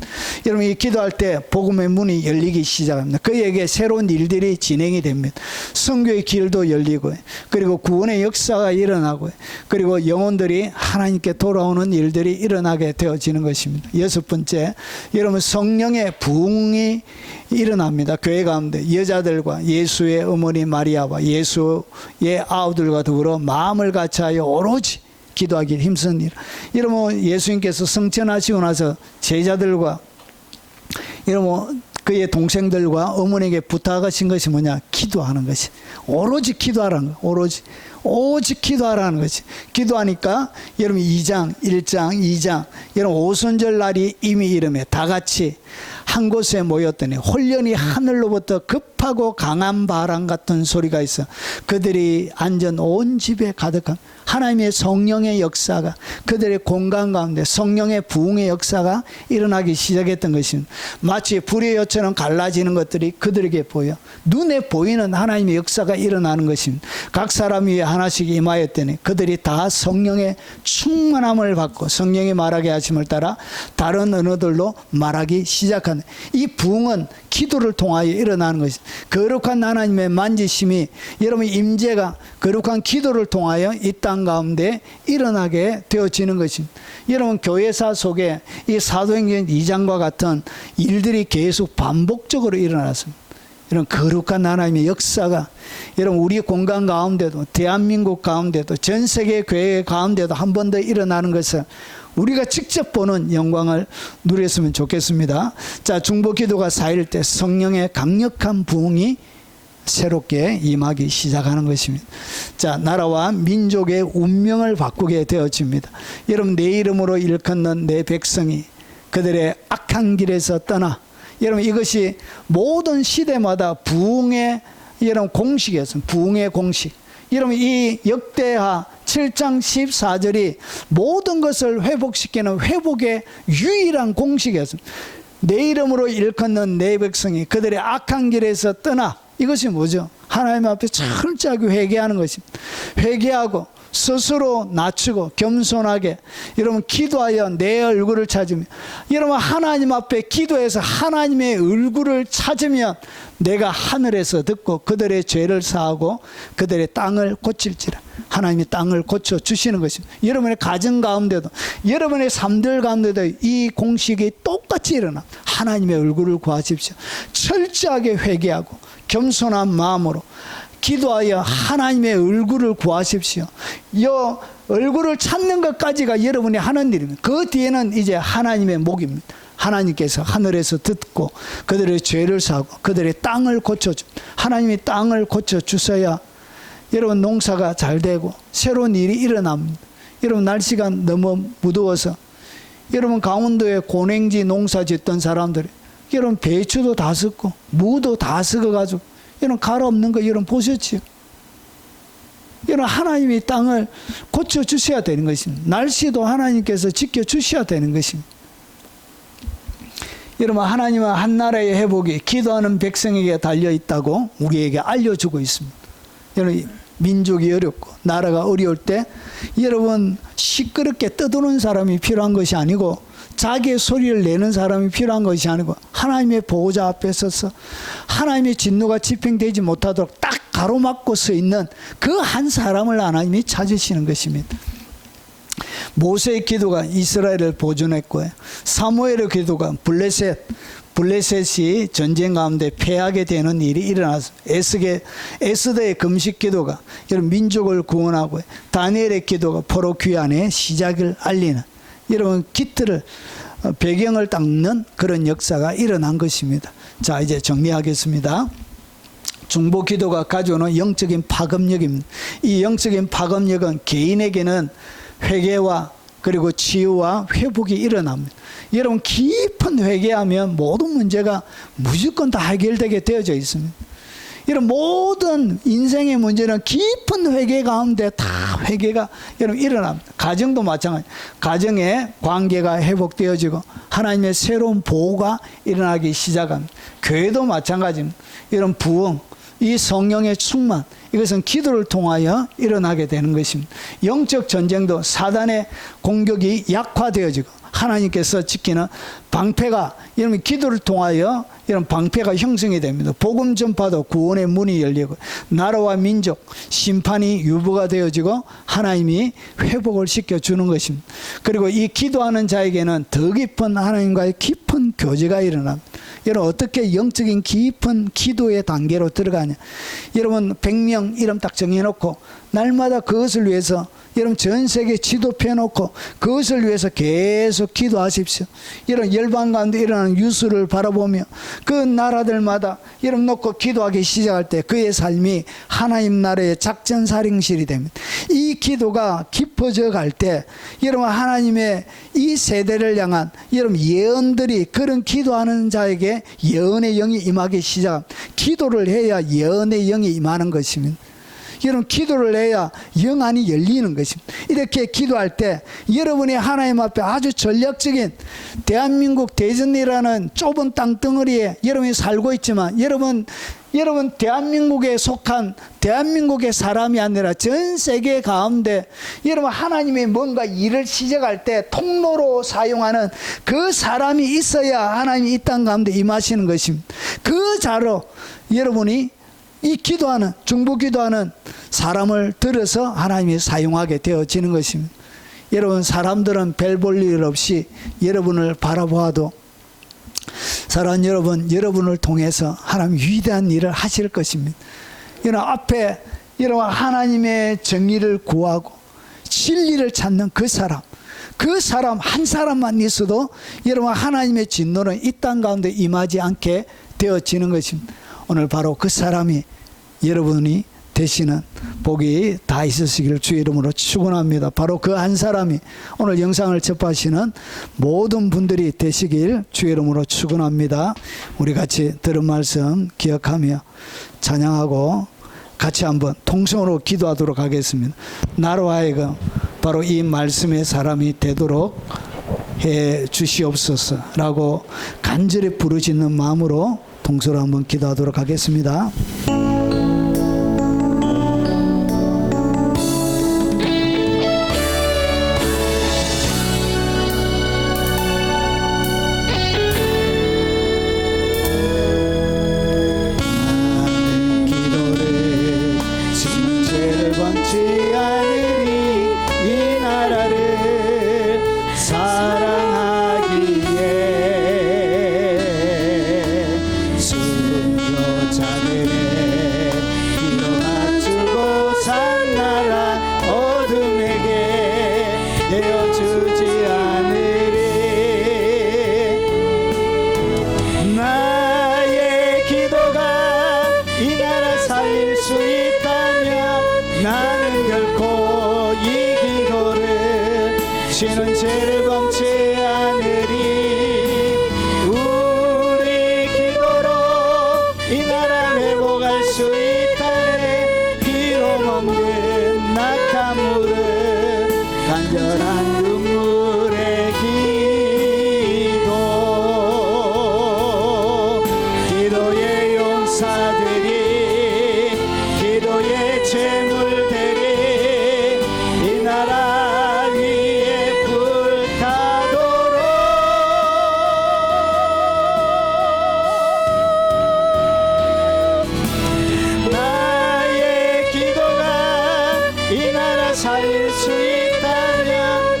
[SPEAKER 1] 여러분 이 기도할 때 복음의 문이 열리기 시작합니다. 그에게 새로운 일들이 진행이 됩니다. 선교의 길도 열리고, 그리고 구원의 역사가 일어나고, 그리고 영혼들이 하나님께 돌아오는 일들이 일어나게 되어지는 것입니다. 여섯 번째, 여러분 성령의 부흥이 일어납니다. 교회 가운데 여자들과 예수의 어머니 마리아와 예수의 아우들과 더불어 마음을 같이하여 오로지 기도하기 힘쓰는 일. 여러분 예수님께서 성천하시고 나서 제자들과 여러분 그의 동생들과 어머니에게 부탁하신 것이 뭐냐? 기도하는 것이. 오로지 기도하라는 거. 오직 기도하라는 것이. 기도하니까 여러분 2장, 1장, 2장 여러분 오순절 날이 이미 이름에 다 같이 한 곳에 모였더니 홀연히 하늘로부터 급하고 강한 바람 같은 소리가 있어 그들이 앉은 온 집에 가득한 하나님의 성령의 역사가 그들의 공간 가운데 성령의 부흥의 역사가 일어나기 시작했던 것입니다. 마치 불의 여처럼 갈라지는 것들이 그들에게 보여 눈에 보이는 하나님의 역사가 일어나는 것입니다. 각 사람 위에 하나씩 임하였더니 그들이 다 성령의 충만함을 받고 성령이 말하게 하심을 따라 다른 언어들로 말하기 시작하는 이 부흥은 기도를 통하여 일어나는 것입니다. 거룩한 하나님의 만지심이 여러분 임재가 거룩한 기도를 통하여 이 땅 가운데 일어나게 되어지는 것입니다. 여러분 교회사 속에 이 사도행전 2장과 같은 일들이 계속 반복적으로 일어났습니다. 이런 거룩한 하나님의 역사가 여러분 우리 공간 가운데도 대한민국 가운데도 전 세계 교회 가운데도 한 번 더 일어나는 것을 우리가 직접 보는 영광을 누렸으면 좋겠습니다. 자, 중보 기도가 쌓일 때 성령의 강력한 부흥이 새롭게 임하기 시작하는 것입니다. 자, 나라와 민족의 운명을 바꾸게 되어집니다. 여러분 내 이름으로 일컫는 내 백성이 그들의 악한 길에서 떠나, 여러분 이것이 모든 시대마다 부흥의 여러분 공식이었습니다. 부흥의 공식. 여러분 이 역대하 7장 14절이 모든 것을 회복시키는 회복의 유일한 공식이었습니다. 내 이름으로 일컫는 내 백성이 그들의 악한 길에서 떠나. 이것이 뭐죠? 하나님 앞에 철저하게 회개하는 것입니다. 회개하고 스스로 낮추고 겸손하게 여러분 기도하여 내 얼굴을 찾으며, 여러분 하나님 앞에 기도해서 하나님의 얼굴을 찾으면 내가 하늘에서 듣고 그들의 죄를 사하고 그들의 땅을 고칠지라. 하나님이 땅을 고쳐 주시는 것입니다. 여러분의 가정 가운데도 여러분의 삶들 가운데도 이 공식이 똑같이 일어나. 하나님의 얼굴을 구하십시오. 철저하게 회개하고 겸손한 마음으로 기도하여 하나님의 얼굴을 구하십시오. 이 얼굴을 찾는 것까지가 여러분이 하는 일입니다. 그 뒤에는 이제 하나님의 목입니다. 하나님께서 하늘에서 듣고 그들의 죄를 사하고 그들의 땅을 고쳐줍니다. 하나님이 땅을 고쳐주셔야 여러분 농사가 잘 되고 새로운 일이 일어납니다. 여러분 날씨가 너무 무더워서 여러분 강원도에 고냉지 농사 짓던 사람들이 여러분 배추도 다 썩고 무도 다 썩어가지고 여러분 갈 없는 거 여러분 보셨지요? 여러분 하나님이 땅을 고쳐주셔야 되는 것입니다. 날씨도 하나님께서 지켜주셔야 되는 것입니다. 여러분 하나님은 한 나라의 회복이 기도하는 백성에게 달려있다고 우리에게 알려주고 있습니다. 여러분 민족이 어렵고 나라가 어려울 때 여러분 시끄럽게 떠드는 사람이 필요한 것이 아니고 자기의 소리를 내는 사람이 필요한 것이 아니고 하나님의 보호자 앞에 서서 하나님의 진노가 집행되지 못하도록 딱 가로막고 서 있는 그 한 사람을 하나님이 찾으시는 것입니다. 모세의 기도가 이스라엘을 보존했고요. 사무엘의 기도가 블레셋이 전쟁 가운데 패하게 되는 일이 일어났습니다. 에스더의 금식 기도가 여러분 민족을 구원하고, 다니엘의 기도가 포로 귀환의 시작을 알리는 여러분 기틀을 배경을 닦는 그런 역사가 일어난 것입니다. 자, 이제 정리하겠습니다. 중보 기도가 가져오는 영적인 파급력입니다. 이 영적인 파급력은 개인에게는 회개와 그리고 치유와 회복이 일어납니다. 여러분 깊은 회개하면 모든 문제가 무조건 다 해결되게 되어져 있습니다. 이런 모든 인생의 문제는 깊은 회개 가운데 다 회개가 여러분 일어납니다. 가정도 마찬가지. 가정의 관계가 회복되어지고 하나님의 새로운 보호가 일어나기 시작합니다. 교회도 마찬가지입니다. 이런 부흥, 이 성령의 충만, 이것은 기도를 통하여 일어나게 되는 것입니다. 영적 전쟁도 사단의 공격이 약화되어지고 하나님께서 지키는 방패가 여러분 기도를 통하여 이런 방패가 형성이 됩니다. 복음 전파도 구원의 문이 열리고 나라와 민족 심판이 유보가 되어지고 하나님이 회복을 시켜주는 것입니다. 그리고 이 기도하는 자에게는 더 깊은 하나님과의 깊은 교제가 일어납니다. 여러분 어떻게 영적인 깊은 기도의 단계로 들어가냐. 여러분 100명 이름 딱 정해놓고 날마다 그것을 위해서 여러분 전 세계 지도 펴놓고 그것을 위해서 계속 기도하십시오. 이런 열방 가운데 일어나는 뉴스를 바라보며 그 나라들마다 여러분 놓고 기도하기 시작할 때 그의 삶이 하나님 나라의 작전사령실이 됩니다. 이 기도가 깊어져 갈 때 여러분 하나님의 이 세대를 향한 여러분 예언들이 그런 기도하는 자에게 예언의 영이 임하기 시작합니다. 기도를 해야 예언의 영이 임하는 것입니다. 여러분 기도를 해야 영안이 열리는 것입니다. 이렇게 기도할 때 여러분이 하나님 앞에 아주 전략적인 대한민국 대전이라는 좁은 땅덩어리에 여러분이 살고 있지만 여러분 대한민국에 속한 대한민국의 사람이 아니라 전 세계 가운데 여러분 하나님이 뭔가 일을 시작할 때 통로로 사용하는 그 사람이 있어야 하나님이 이 땅 가운데 임하시는 것입니다. 그 자로 여러분이 이 기도하는 중보 기도하는 사람을 들어서 하나님이 사용하게 되어지는 것입니다. 여러분 사람들은 별 볼 일 없이 여러분을 바라보아도 사랑하는 여러분, 여러분을 통해서 하나님 위대한 일을 하실 것입니다. 여러분 앞에 여러분 하나님의 정의를 구하고 진리를 찾는 그 사람 한 사람만 있어도 여러분 하나님의 진노는 이 땅 가운데 임하지 않게 되어지는 것입니다. 오늘 바로 그 사람이 여러분이 되시는 복이 다 있으시기를 주의 이름으로 축원합니다. 바로 그 한 사람이 오늘 영상을 접하시는 모든 분들이 되시길 주의 이름으로 축원합니다. 우리 같이 들은 말씀 기억하며 찬양하고 같이 한번 통성으로 기도하도록 하겠습니다. 나로 하여금 바로 이 말씀의 사람이 되도록 해 주시옵소서라고 간절히 부르짖는 마음으로 통성으로 한번 기도하도록 하겠습니다.
[SPEAKER 3] 지는 죄를 범치 않으리. 우리 기도로 이 나라 회복할 수 있다네. 비록 없는 낙하물은 간절한 눈물의 기도의 용사들이 기도의 재물들이 이 나라 살릴 수 있다면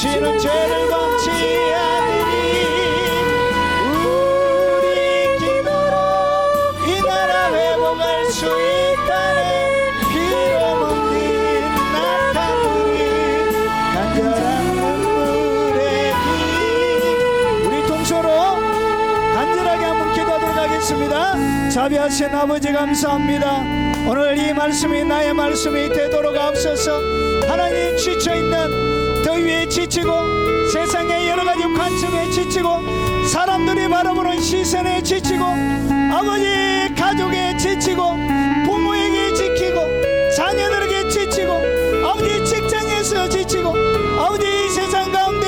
[SPEAKER 3] 다시는 죄를 범치 않으리. 우리 기도로 이 나라 회복할 수 있다네. 피로 먹는 낙타물이 간절한 눈물의 비. 우리 동서로 간절하게 한번 기도하도록 하겠습니다. 자비하신 아버지 감사합니다. 오늘 이 말씀이 나의 말씀이 되도록 앞서서 하나님 지쳐있는 더위에 지치고 세상의 여러가지 관점에 지치고 사람들이 바라보는 시선에 지치고 아버지 가족에 지치고 부모에게 지치고 자녀들에게 지치고 아버지 직장에서 지치고 아버지 이 세상 가운데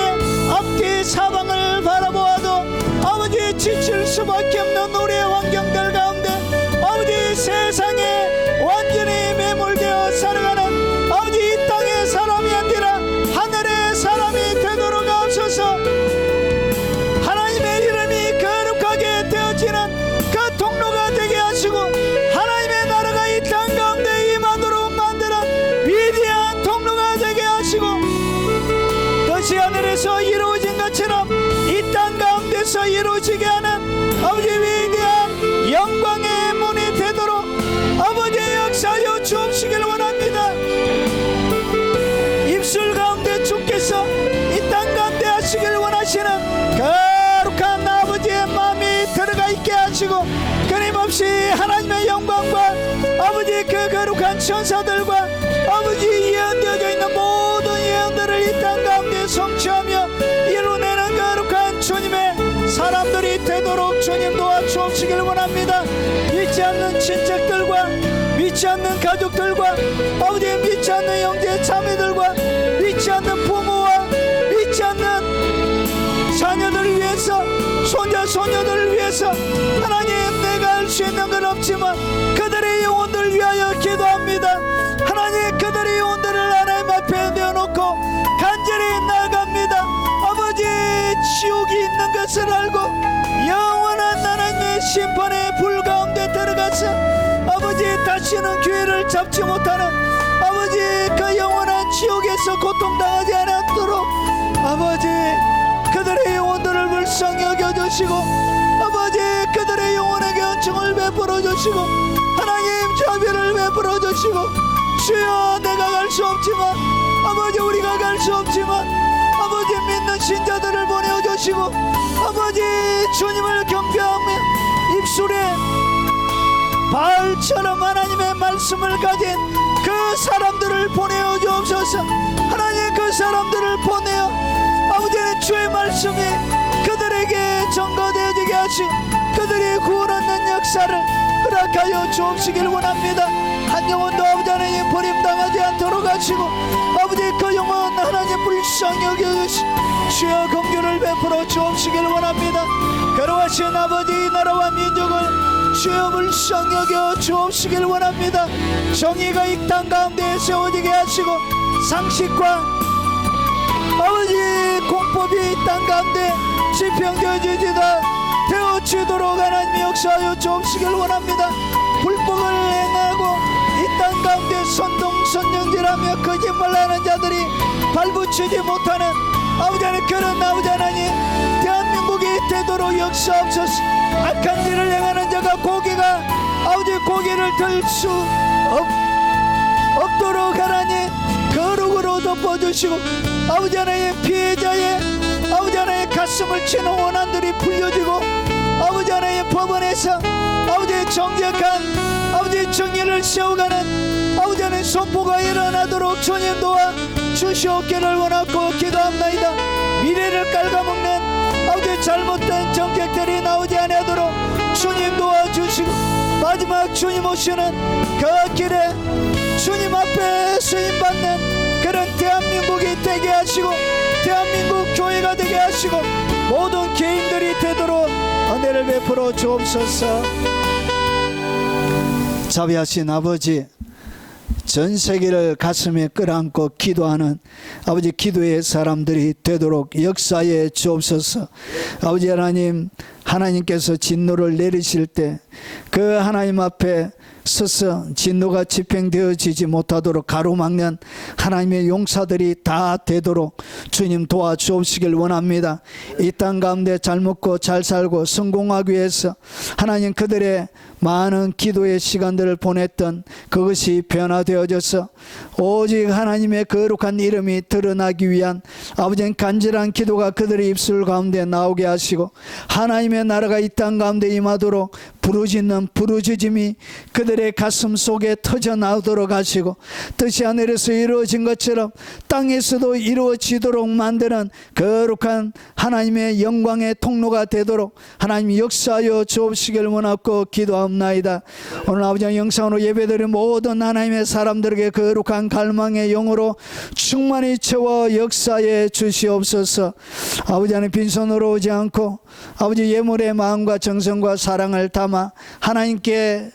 [SPEAKER 3] 앞뒤 사방을 바라보아도 아버지 지칠 수밖에 없는 우리의 환경들 가운데 아버지 세상에 완전히 매몰되어 살아가는 아버지 이 땅의 사람이 아니라 하늘의 사람이 되도록 하옵소서. 하나님의 이름이 거룩하게 되어지는 그 통로가 되게 하시고 하나님의 나라가 이 땅 가운데 임하도록 만드는 위대한 통로가 되게 하시고 뜻이 하늘에서 이루어진 것처럼 이 땅 가운데서 이루어지게 하는 아버지 위대한 영광의 문이 되도록 아버지 역사하여 주옵시길 원합니다. 입술 가운데 주께서 이 땅 가운데 하시길 원하시는 거룩한 아버지의 마음이 들어가 있게 하시고 끊임없이 하나님의 영광과 아버지 그 거룩한 천사들과 아버지 예언되어져 있는 모든 예언들을 이 땅 가운데 성취하며 이루어내는 거룩한 주님의 사람들이 되도록 주님 도와주옵시길 원합니다. 믿지 않는 친척들과 믿지 않는 가족들과 아버지 믿지 않는 형제 자매들과 믿지 않는 부모와 믿지 않는 자녀들을 위해서 손자 소녀들을 위해서 하나님 내가 할 수 있는 건 없지만 그들의 영혼들을 위하여 기도합니다. 하나님 그들의 영혼들을 하나님 앞에 내어놓고 간절히 나아갑니다. 아버지 지옥이 있는 것을 알고 영원한 하나님의 심판의 불 가운데 들어가서 아버지 다시는 기회를 잡지 못하는 아버지 그 영원한 지옥에서 고통당하지 않도록 아버지 그들의 영혼들을 불쌍히 여겨주시고 아버지 그들의 영혼에게 은총을 베풀어 주시고 하나님 자비를 베풀어 주시고 주여 내가 갈 수 없지만 아버지 우리가 갈 수 없지만 아버지 믿는 신자들을 보내주시고 아버지 주님을 경배하며 입술에 바울처럼 하나님의 말씀을 가진 그 사람들을 보내어 주옵소서. 하나님 그 사람들을 보내어 아버지는 주의 말씀이 그들에게 전가되어지게 하시고 그들이 구원 얻는 역사를 허락하여 주옵시길 원합니다. 한 영혼도 아버지 하나님 버림당하지 않도록 하시고 아버지 그 영혼 하나님 불쌍히 여겨주시고 주여 긍휼을 베풀어 주옵시길 원합니다. 거룩하신 아버지 이 나라와 민족을 주여 불쌍히 여겨 주옵시길 원합니다. 정의가 이 땅 가운데 세워지게 하시고 상식과 아버지 공법이 이 땅 가운데 지평되어지다 되어지도록 하나님 역사하여 주옵시길 원합니다. 불법을 행하고 이 땅 가운데 선동선영질하며 거짓말하는 자들이 발붙이지 못하는 아버지 하나님 그런 아버지 하나님 대한민국이 되도록 역사하옵소서. 악한 일을 행하는 자가 고개가 아버지 고개를 들 수 없도록 하나님 거룩으로 덮어주시고 아버지 하나님 피해자의 아버지 하나님 가슴을 치는 원한들이 풀려지고 아버지 하나님 법원에서 아버지 정직한 아버지 정의를 세워가는 아버지 하나님 선포가 일어나도록 주님 도와 주시옵기를 원하고 기도합나이다. 미래를 갉아먹는 아버지 잘못된 정책들이 나오지 않도록 주님 도와주시고 마지막 주님 오시는 그 길에 주님 앞에 쓰임받는 그런 대한민국이 되게 하시고 대한민국 교회가 되게 하시고 모든 개인들이 되도록 은혜를 베풀어 주옵소서. 자비하신 아버지 전 세계를 가슴에 끌어안고 기도하는 아버지 기도의 사람들이 되도록 역사에 주옵소서. 아버지 하나님 하나님께서 진노를 내리실 때 그 하나님 앞에
[SPEAKER 1] 서서 진노가 집행되어지지 못하도록 가로막는 하나님의 용사들이 다 되도록 주님 도와주옵시길 원합니다. 이 땅 가운데 잘 먹고 잘 살고 성공하기 위해서 하나님 그들의 많은 기도의 시간들을 보냈던 그것이 변화되어져서 오직 하나님의 거룩한 이름이 드러나기 위한 아버지의 간절한 기도가 그들의 입술 가운데 나오게 하시고 하나님의 나라가 이 땅 가운데 임하도록 부르짖는 부르짖음이 그들의 가슴 속에 터져 나오도록 하시고 뜻이 하늘에서 이루어진 것처럼 땅에서도 이루어지도록 만드는 거룩한 하나님의 영광의 통로가 되도록 하나님 역사하여 주옵시길 원하고 기도합나이다. 오늘 아버지 영상으로 예배드린 모든 하나님의 사람들에게 거룩한 갈망의 영으로 충만히 채워 역사해 주시옵소서. 아버지 하나님 빈손으로 오지 않고 아버지 예물의 마음과 정성과 사랑을 담아 하나님께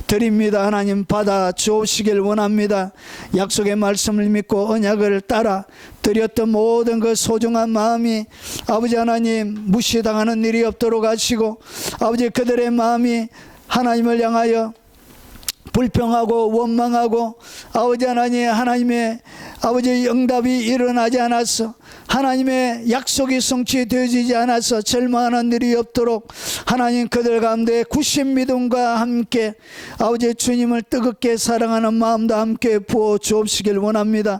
[SPEAKER 1] 드립니다. 하나님 받아 주옵시길 원합니다. 약속의 말씀을 믿고 언약을 따라 드렸던 모든 그 소중한 마음이 아버지 하나님 무시당하는 일이 없도록 하시고 아버지 그들의 마음이 하나님을 향하여 불평하고 원망하고 아버지 하나님 하나님의 아버지 응답이 일어나지 않아서 하나님의 약속이 성취되어지지 않아서 절망하는 일이 없도록 하나님 그들 가운데 굳신 믿음과 함께 아버지 주님을 뜨겁게 사랑하는 마음도 함께 부어 주옵시길 원합니다.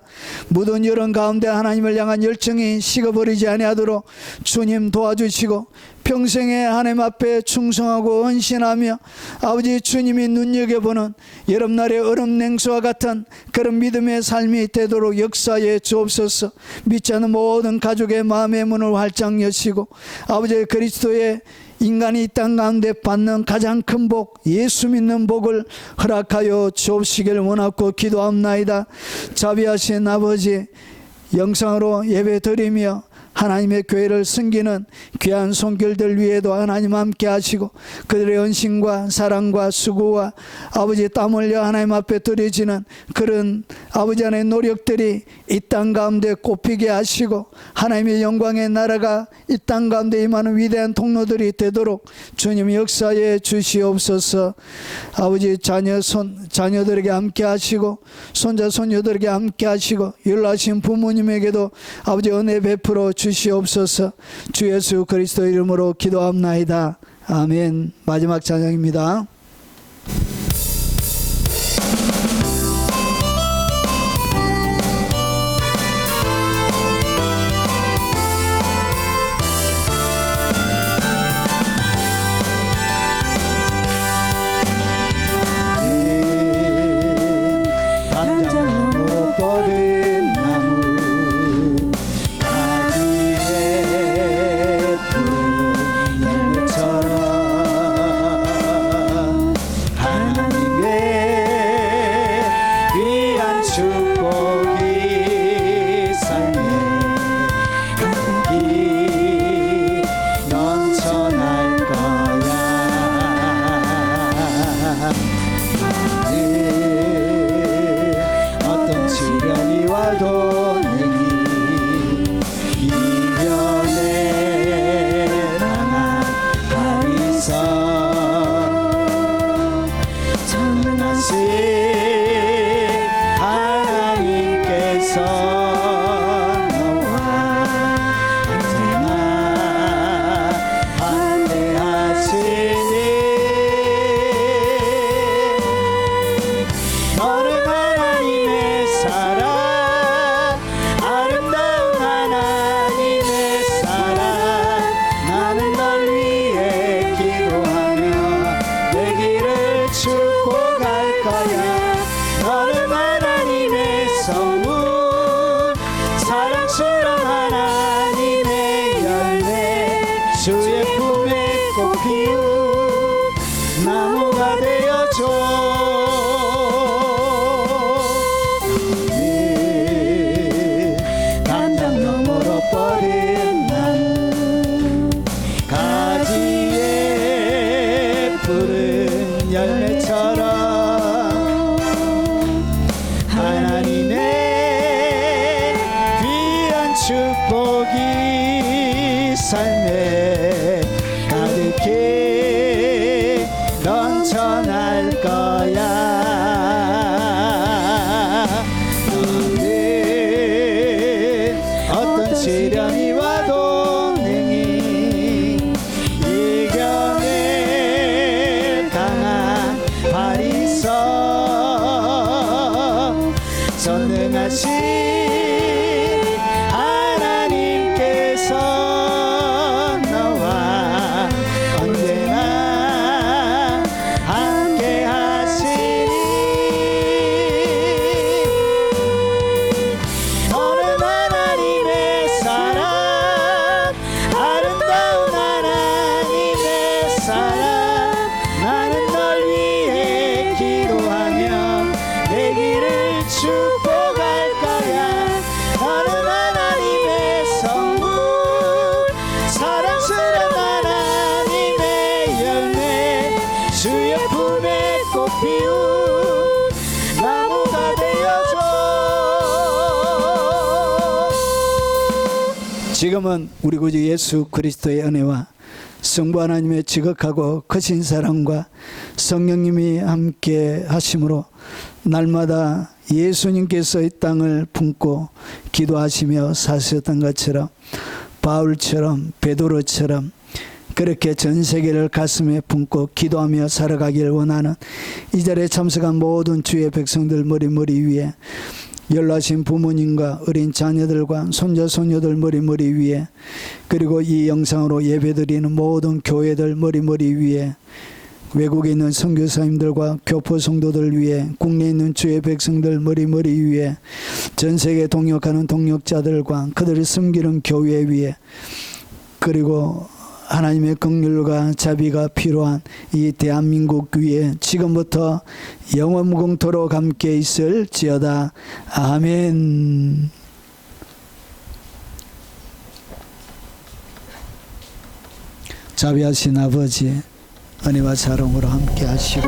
[SPEAKER 1] 묻은 여름 가운데 하나님을 향한 열정이 식어버리지 아니하도록 주님 도와주시고 평생에 하나님 앞에 충성하고 헌신하며 아버지 주님이 눈여겨보는 여름날의 얼음 냉수와 같은 그런 믿음의 삶이 되도록 역사에 주옵소서. 믿지 않는 모든 가족의 마음의 문을 활짝 여시고 아버지 그리스도의 인간이 이 땅 가운데 받는 가장 큰 복 예수 믿는 복을 허락하여 주옵시길 원하고 기도합나이다. 자비하신 아버지 영상으로 예배 드리며 하나님의 교회를 섬기는 귀한 손길들 위에도 하나님 함께 하시고 그들의 헌신과 사랑과 수고와 아버지 땀 흘려 하나님 앞에 드려지는 그런 아버지 안의 노력들이 이 땅 가운데 꽃피게 하시고 하나님의 영광의 나라가 이 땅 가운데 임하는 위대한 통로들이 되도록 주님 역사에 주시옵소서. 아버지 자녀들에게 함께 하시고 손자 손녀들에게 함께 하시고 연로하신 부모님에게도 아버지 은혜 베풀어 주시옵소서. 주 예수 그리스도 이름으로 기도합나이다. 아멘. 마지막 찬양입니다. 축복이 삶에 가득히 넘쳐날 거야. 시련이와 동행이 이겨낼 강한 발이서 전능하신 하나님께서 나와 언제나 함께 하시니 너는 하나님의 사랑 아름다운 하나님의 사랑 나는 널 위해 기도하며 내 길을 축복할 거야 너는 하나님의 성부 사랑스러운 하나님의 열매 주의 품에 꽃 피운 나무가 되어줘. 지금은 우리 구주 예수 그리스도의 은혜와 성부 하나님의 지극하고 크신 사랑과 성령님이 함께 하심으로 날마다 예수님께서 이 땅을 품고 기도하시며 사셨던 것처럼 바울처럼 베드로처럼 그렇게 전 세계를 가슴에 품고 기도하며 살아가길 원하는 이 자리에 참석한 모든 주의 백성들 머리 위에 연로하신 부모님과 어린 자녀들과 손자 손녀들 머리 위에 그리고 이 영상으로 예배드리는 모든 교회들 머리 위에 외국에 있는 선교사님들과 교포 성도들 위에 국내에 있는 주의 백성들 머리 위에 전 세계 동역하는 동역자들과 그들을 섬기는 교회 위에 그리고 하나님의 긍휼과 자비가 필요한 이 대한민국 위에 지금부터 영원무궁토록 함께 있을지어다. 아멘. 자비하신 아버지 은혜와 사랑으로 함께 하시고